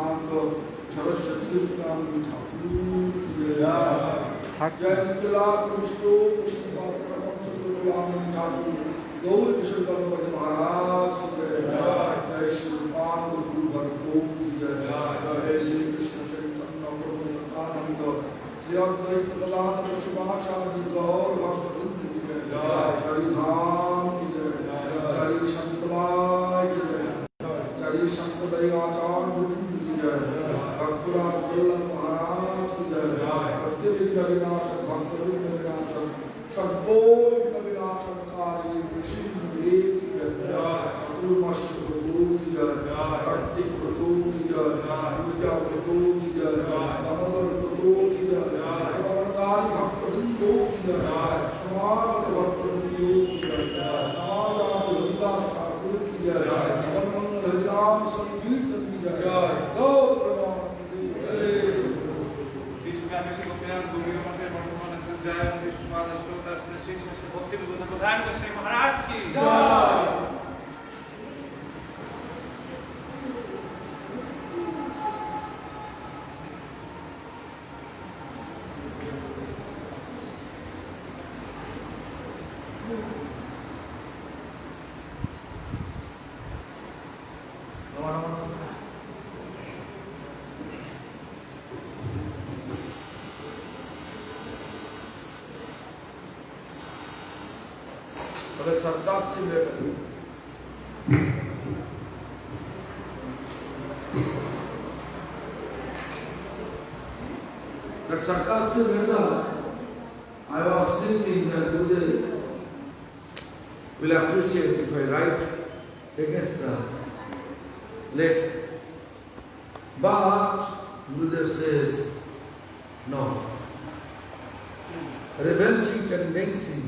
शांत सरस्वती स्वामी ठाकुर की जय। जय कृष्ण कृष्ण ठाकुर गौर किशोर महाराज की जय। जय श्री गुरु भगवान की जय। जय श्री कृष्ण चैतन्य प्रभु नित्यानंद श्री अद्वैत गदाधर शिवाचार्य गौर भक्तवृंद की जय। हरि धाम की जय। हरि संप्रदाय की जय। हरि संप्रदाय आचार्य वृंद की जय। भक्तराज वल्लभ महाराज की जय। प्रत्येक विनाश भक्तवृंद विनाश संपूर्ण विनाशकारी कृष्ण देव की जय। चतुर्मास प्रभु की जय। कार्तिक प्रभु की जय। पूजा प्रभु की जय। दामोदर प्रभु की जय। प्रबलकारी भक्तवृंदों की जय। समागत भक्तवृंदों की जय। नमाचार्य हरिदास ठाकुर की जय। मनमंगल हरिनाम संकीर्तन की जय। गौर प्रेमानंद महाराज की But a sarcastic level. That sarcastic level, I was thinking that Gurudev will appreciate if I write against the late. But Gurudev says, no. Revenging tendency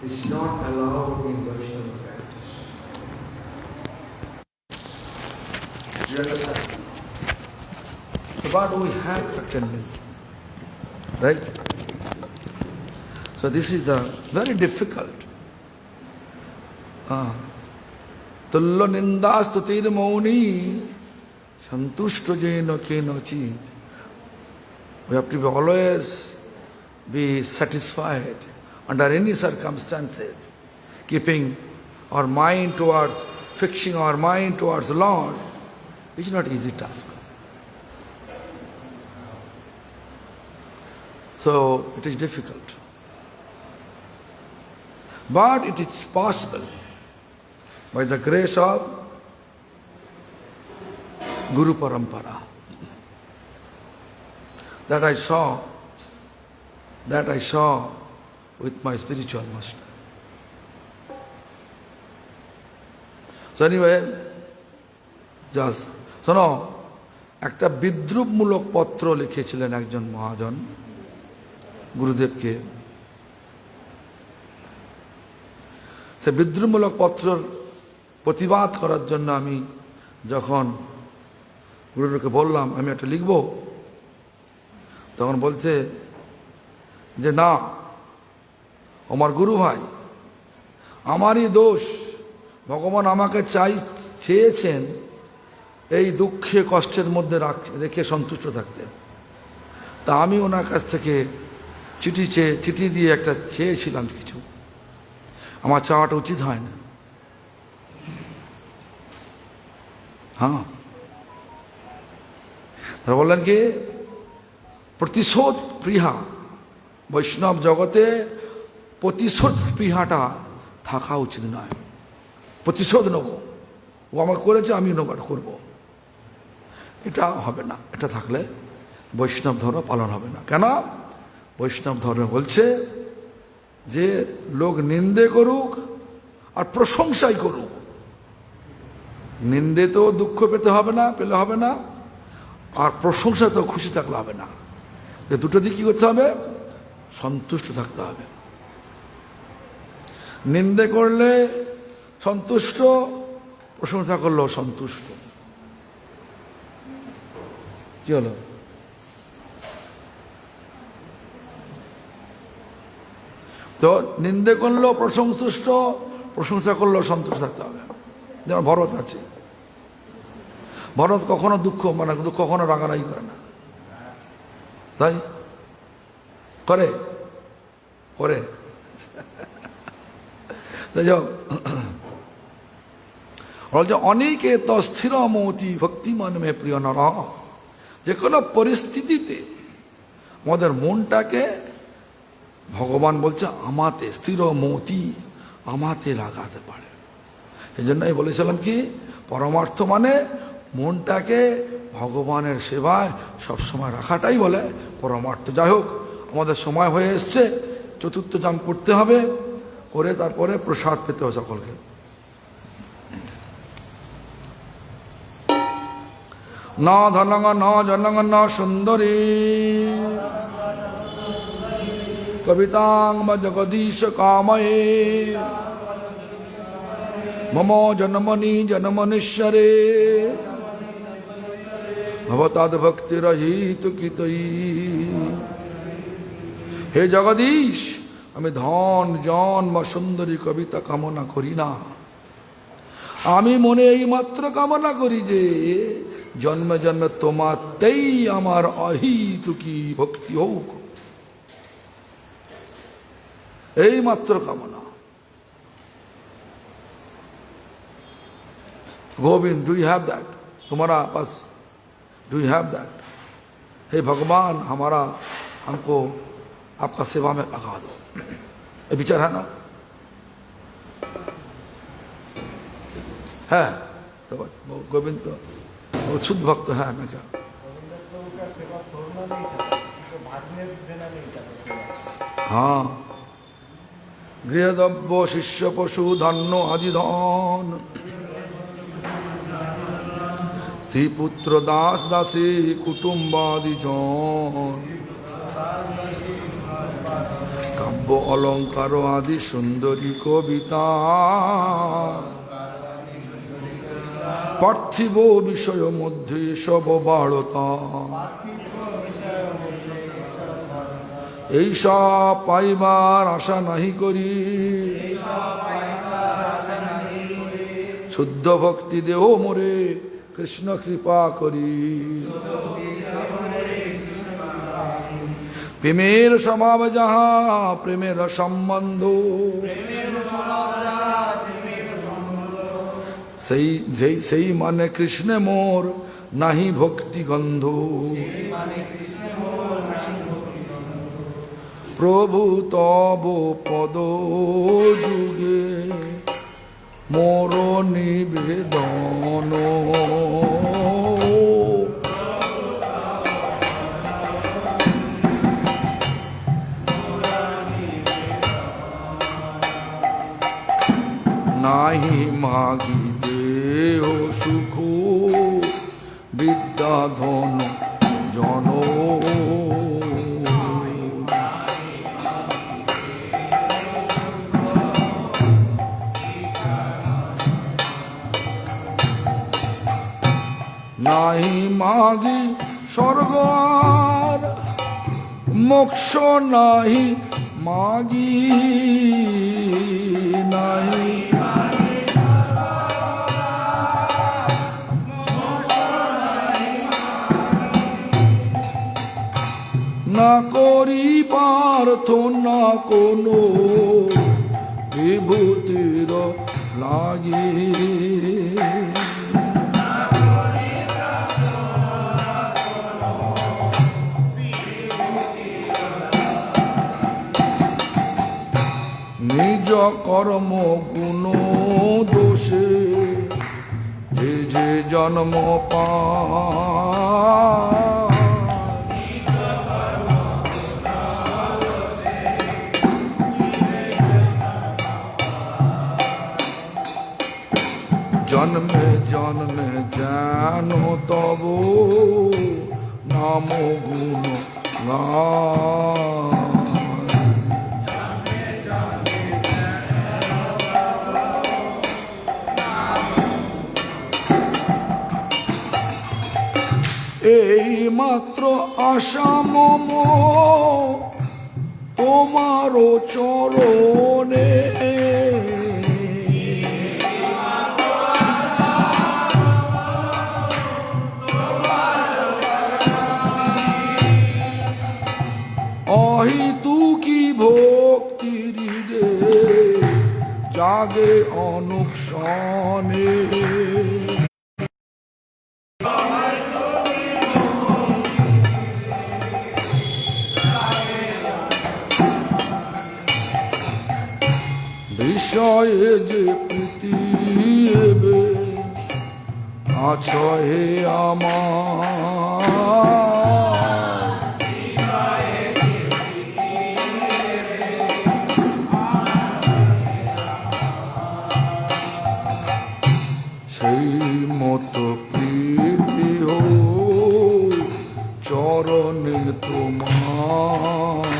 is not allowed in Vaishnava practice. You understand? So but we have such tendency, right? So this is very difficult. Tullo nindastutir mauni santushto jeno kenochit. We have to be always be satisfied under any circumstances, keeping our mind towards, fixing our mind towards the Lord, is not easy task. So it is difficult. But it is possible by the grace of Guru Parampara. That I saw with my spiritual master. So anyway, just, শোনো, একটা বিদ্রুপমূলক পত্র লিখেছিলেন একজন মহাজন গুরুদেবকে। সে বিদ্রুপমূলক পত্রের প্রতিবাদ করার জন্য আমি যখন গুরুদেবকে বললাম আমি একটা লিখব, তখন বলছে যে না, আমার গুরু ভাই, আমারই দোষ, ভগবান আমাকে চেয়েছেন এই দুঃখে কষ্টের মধ্যে রেখে সন্তুষ্ট থাকতে। তা আমি ওনার কাছ থেকে চিঠি দিয়ে একটা চেয়েছিলাম কিছু, আমার চাওয়াটা উচিত হয় না। হ্যাঁ, তারা বললেন কি, প্রতিশোধ প্রিয়া বৈষ্ণব জগতে প্রতিশোধ প্রিয়াটা থাকা উচিত নয়। প্রতিশোধ নেব, ও আমাকে করেছে আমি করবো, এটা হবে না। এটা থাকলে বৈষ্ণব ধর্ম পালন হবে না। কেন? বৈষ্ণব ধর্ম বলছে যে লোক নিন্দে করুক আর প্রশংসাই করুক। নিন্দে তো দুঃখ পেলে হবে না, আর প্রশংসা তো খুশি থাকলে হবে না। দুটো দিক কী করতে হবে? সন্তুষ্ট থাকতে হবে। নিন্দে করলে সন্তুষ্ট, প্রশংসা করলেও সন্তুষ্ট। কি হলো? তো নিন্দে করলেও প্রশংসা করলেও সন্তুষ্ট থাকতে হবে। যেমন ভরত আছে, ভরত কখনো কখনো রাগারাগি করে না, তাই করে করে তাই যাও বলছে অনেকে তো স্থির মতি ভক্তিমান মে প্রিয় নর, যে কোনো পরিস্থিতিতে আমাদের মনটাকে ভগবান বলছে আমাতে স্থির মতি আমাতে লাগাতে পারে। এই জন্যই বলেছিলাম কি পরমার্থ মানে মনটাকে ভগবানের সেবায় সবসময় রাখাটাই বলে পরমার্থ। যাই হোক, আমাদের সময় হয়ে এসছে, চতুর্থ জাম করতে হবে, করে তারপরে প্রসাদ পেতে হবে সকলকে। না ধনঙ্গ ন জনঙ্গ ন সুন্দরী কবিতাং জগদীশ কাময়ে মম জন্মনি জন্মনিশ্বরে ভবতাদ ভক্তিরহিত কিতই। হে জগদীশ, আমি ধন জন বা সুন্দরী কবিতা কামনা করি না, আমি মনে এই মাত্র কামনা করি যে জন্মে জন্মে তোমাতেই আমার অহিতুকি ভক্তি হোক, এই মাত্র কামনা। Govind, do you have that? तुम्हारा पास डू यू हैव दैट? हे भगवान, हमको आपका सेवा में लगा दो, ये विचार है ना? है तो गोविंद तो वो शुद्ध भक्त है ना क्या? हाँ, गृहद्रव्य शिष्य पशु धन्य आदि धन स्त्री पुत्र दास दासी कुटुम्बादि जन काव्य अलंकार आदि सुंदरी कविता पार्थिव विषय मध्य सब बाढ़ता ऐसा पाइबार आशा नहीं करी शुद्ध भक्ति देहो मोरे कृष्ण कृपा करी। प्रेमेर स्वभाव जहाँ प्रेमेर सम्बन्ध সেই মানে কৃষ্ণে মোর নাহি ভক্তি গন্ধ। প্রভু তব পদ যুগে মোর নিবেদন। নাহি মাগি দেহ সুখ বিদ্যা ধন জন। নাহি মাগি স্বর্গ আর মোক্ষ নাহি মাগি নাহি না করি প্রার্থনা কোনো বিভূতির লাগি। নিজ কর্ম গুণ দোষে যে জন্ম পায় জন্মে জন্মে জ্ঞান তব নাম গুণ গায়। এই মাত্র আশা মম তোমার চরণে। অনুক্ষণে। বিষয়ে যে প্রীতি এবে আছো হে আমার, সেই মতো প্রীতি হো চরণে তোমার।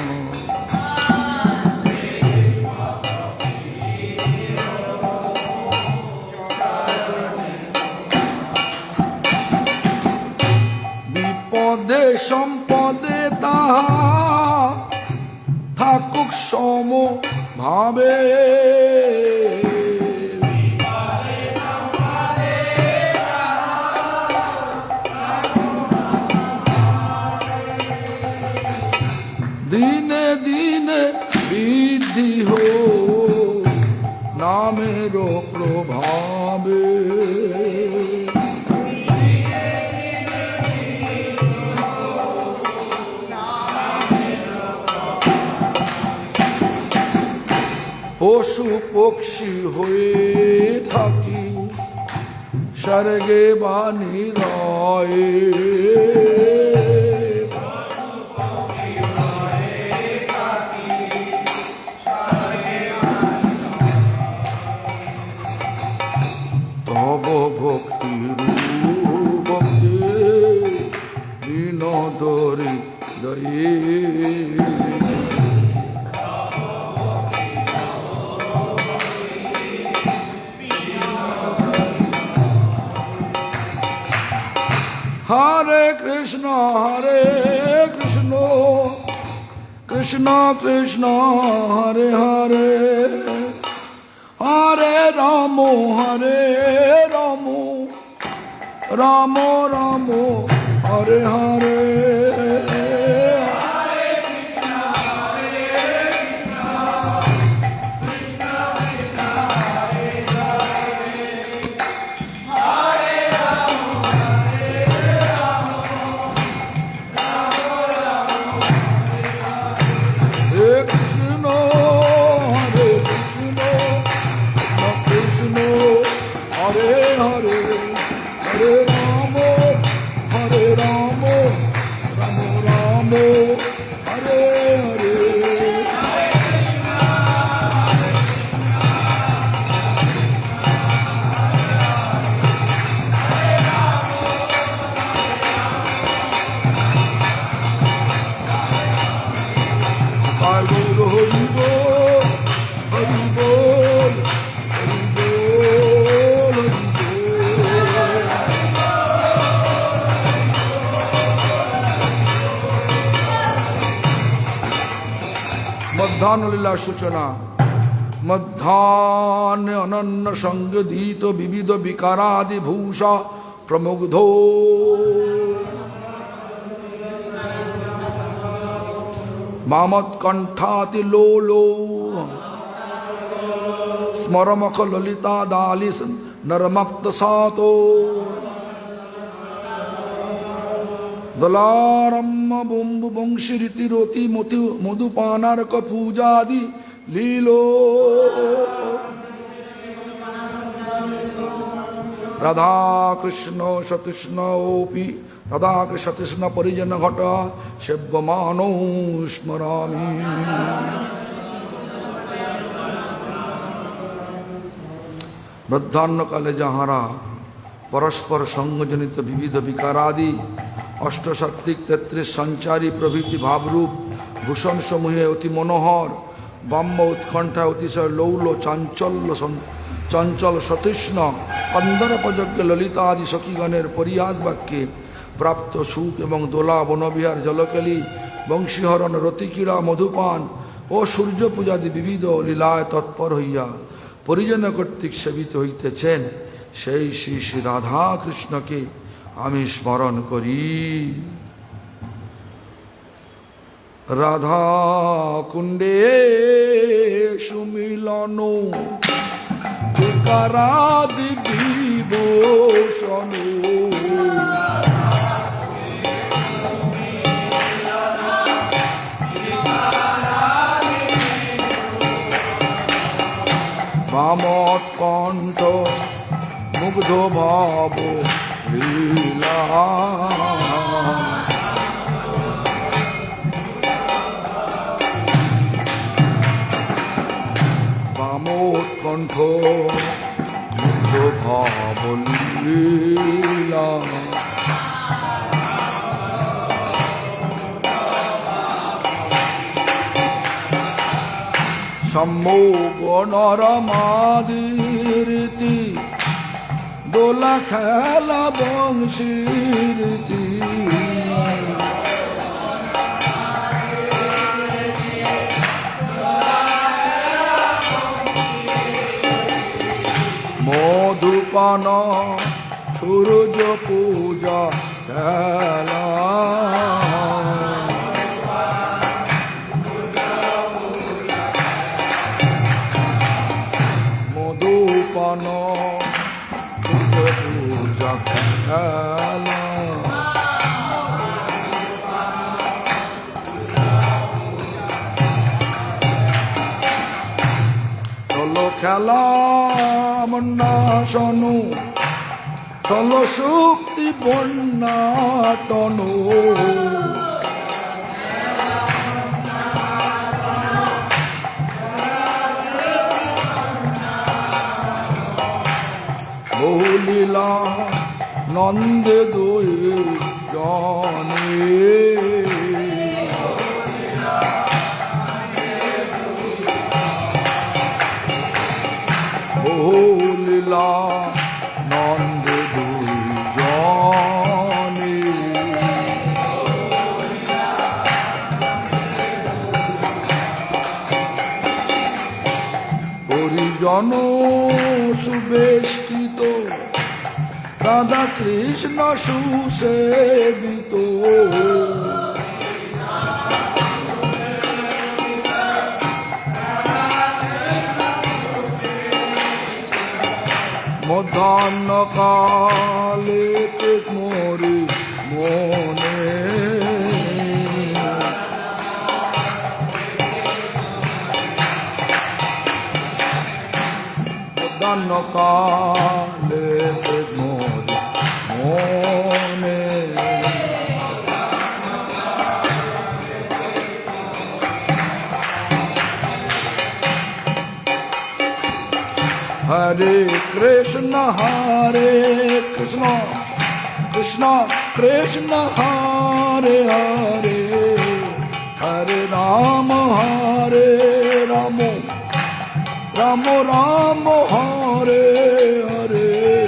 বিপদে সম্পদে তাহা থাকুক সম ভাবে, দিনে দিনে বৃদ্ধি হো নামের প্রভাবে। পশু পক্ষী হয়ে থাকি স্বর্গে বা নিলয়ে, তব ভক্তি রূপকে বিনোদরি দয়ে। হরে কৃষ্ণ কৃষ্ণ কৃষ্ণ হরে হরে, হরে রাম রাম রাম হরে হরে। মধ্যাহ্ন লীলা সূচনা। মধ্যাহ্নে অনন্য সংগীত বিবিধ বিকারাদি ভূষা প্রমুগ্ধ, মামৎকণ্ঠাতি লোলো স্মরমখ ললিতা দালিস নরমক্ত সাতো, দলারম্ম বম্বু বংশীরিতি রতি মধুপানার্ক পূজাদি লীলো, রাধা কৃষ্ণ সতৃষ্ণ ওপি রাধা কৃষ্ণ পরিজন ঘট সেব্যমানো স্মরামি। মধ্যাহ্নকালে যাহারা পরস্পর সঙ্গজনিত বিবিধ বিকারাদি অষ্টসাত্ত্বিক 33 সঞ্চারী প্রভৃতি ভাবরূপ ভূষণ সমূহে অতি মনোহর ব্রহ্ম উৎকণ্ঠা অতিশয় লৌল চঞ্চল সতৃষ্ণ কন্দর্পযজ্ঞ ললিতাদি সখীগণের পরিহাস বাক্যে প্রাপ্ত সুখ এবং দোলা বনবিহার জলকেলি বংশীহরণ রতিক্রীড়া মধুপান ও সূর্য পূজাদি বিবিধ লীলায় তৎপর হইয়া পরিজন কর্তৃক সেবিত হইতেছেন, সেই শ্রী শ্রী রাধা কৃষ্ণকে আমি স্মরণ করি। রাধা কুণ্ডে সুমিলন বিকারাদি বিভূষণ বামত কণ্ঠ মুগ্ধ ভাব লীলা বামত কণ্ঠ মুগ্ধ ভাব লীলা সম্মোগ নরমাদিরীতি দোলা খেলা বংশীরীতি মধুপান সূর্য পূজা খেলা মধুপান সূর্য পূজা খেলা চলো খেলা মন্না শনু চলো শক্তি বন্যা তনু বহুলীলা নন্দে দুই জনে বহুলীলা নন্দে দুই জনে হরিজন সুবেষ্টিত রাধা কৃষ্ণ সুসেবিত মধ্যাহ্ন কালে মরি মনে মধ্যাহ্ন কালে মরি মনে Hare Krishna Krishna Krishna Hare Hare Hare Rama Rama Rama Hare Hare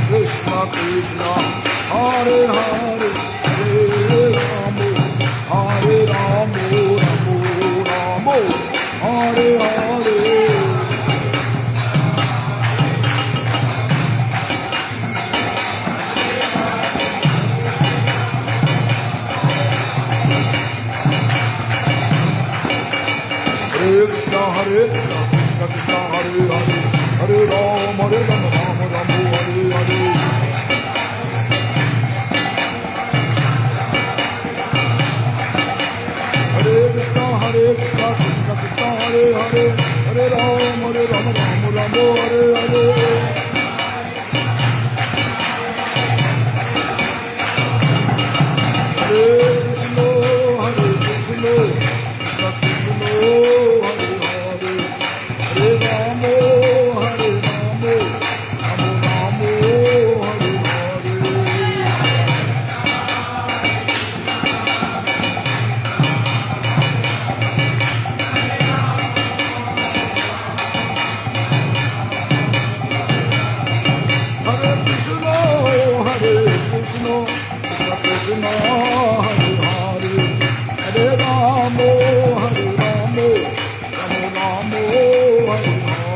Krishna Krishna Hare Hare Hare Ramo Hare Ramo Ramo Hare Hare Krishna Hare Krishna Krishna Hare Hare Hare Rama Rama Ramo Hare Hare Hare Krishna Krishna Krishna Hare Hare Hare Rama Rama Hare Hare Hare Krishna Krishna Krishna Hare Hare Hare Rama Hare Rama Rama Hare Hare Hare Krishna Krishna Krishna Hare Hare Hare Rama Ramo, Hare Ramo, Ramo Ramo, Hare Hare.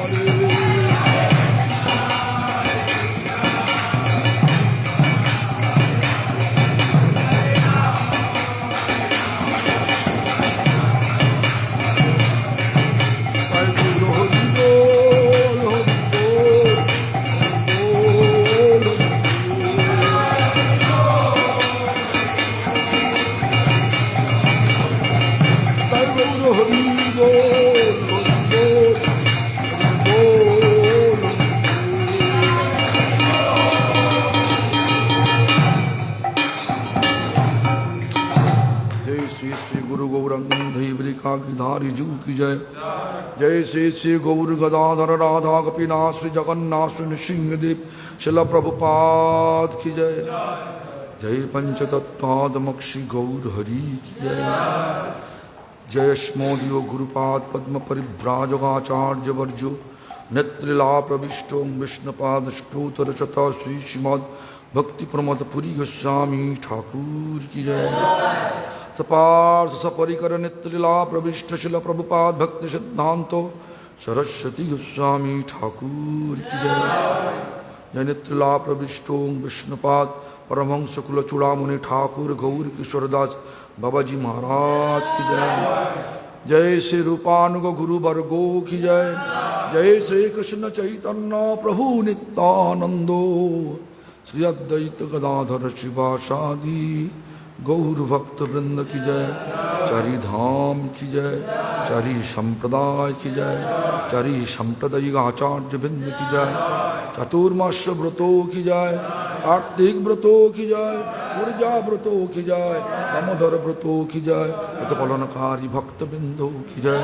Girdhari जू की जय। जय श्री गौर गदाधर राधा कपिनाथ श्री जगन्नाथ श्री नृसिंहदेव शिल प्रभुपाद की जय। जय पंचतत्वादमक्षि गौर हरि की जय। जय स्मोदियो गुरुपाद पद्म परिभ्राजकाचार्य वर्जो नेत्रिला प्रविष्टो विष्णुपाद स्तोत्र चता श्री श्रीमद भक्ति प्रमोद पुरी गोस्वामी ठाकुर की जय। सपार्थ सपरिकर नेत्रिला प्रविष्ट शिल प्रभुपाद भक्ति सिद्धांतो सरस्वती गोस्वामी ठाकुर की जय। जय नेत्रिला प्रविष्टो विष्णुपाद परमहंस कुल चूड़ामुनि ठाकुर गौर किशोरदास बाबाजी महाराज की जय। जय श्री रूपानुग गुरु वर्गो की जय। जय श्री कृष्ण चैतन्य प्रभु नित्यानंदो श्री अद्वैत गदाधर शिवासादि गौर भक्त वृंद की जय। चारि धाम की जय। चारि संप्रदाय की जय। चारि संप्रदायिक आचार्य वृंद की जय। चतुर्मास व्रतों की जय। कार्तिक व्रतों की जय। ऊर्जा व्रतों की जय। दामोदर व्रतों की जय। व्रत पालनकारी भक्त बिंदो की जय।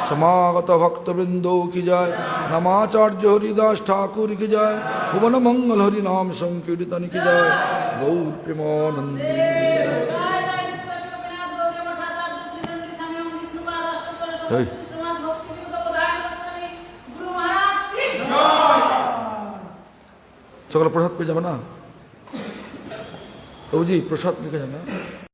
समागत भक्त बिंदो की जय। नमाचार्य हरिदास ठाकुर की जय। भुवन मंगल हरि नाम संकीर्तन की जय। गौर प्रेमानंदी जय। সকল প্রসাদ পেয়ে যাবে না প্রভুজি, প্রসাদ লিখে যাবে না।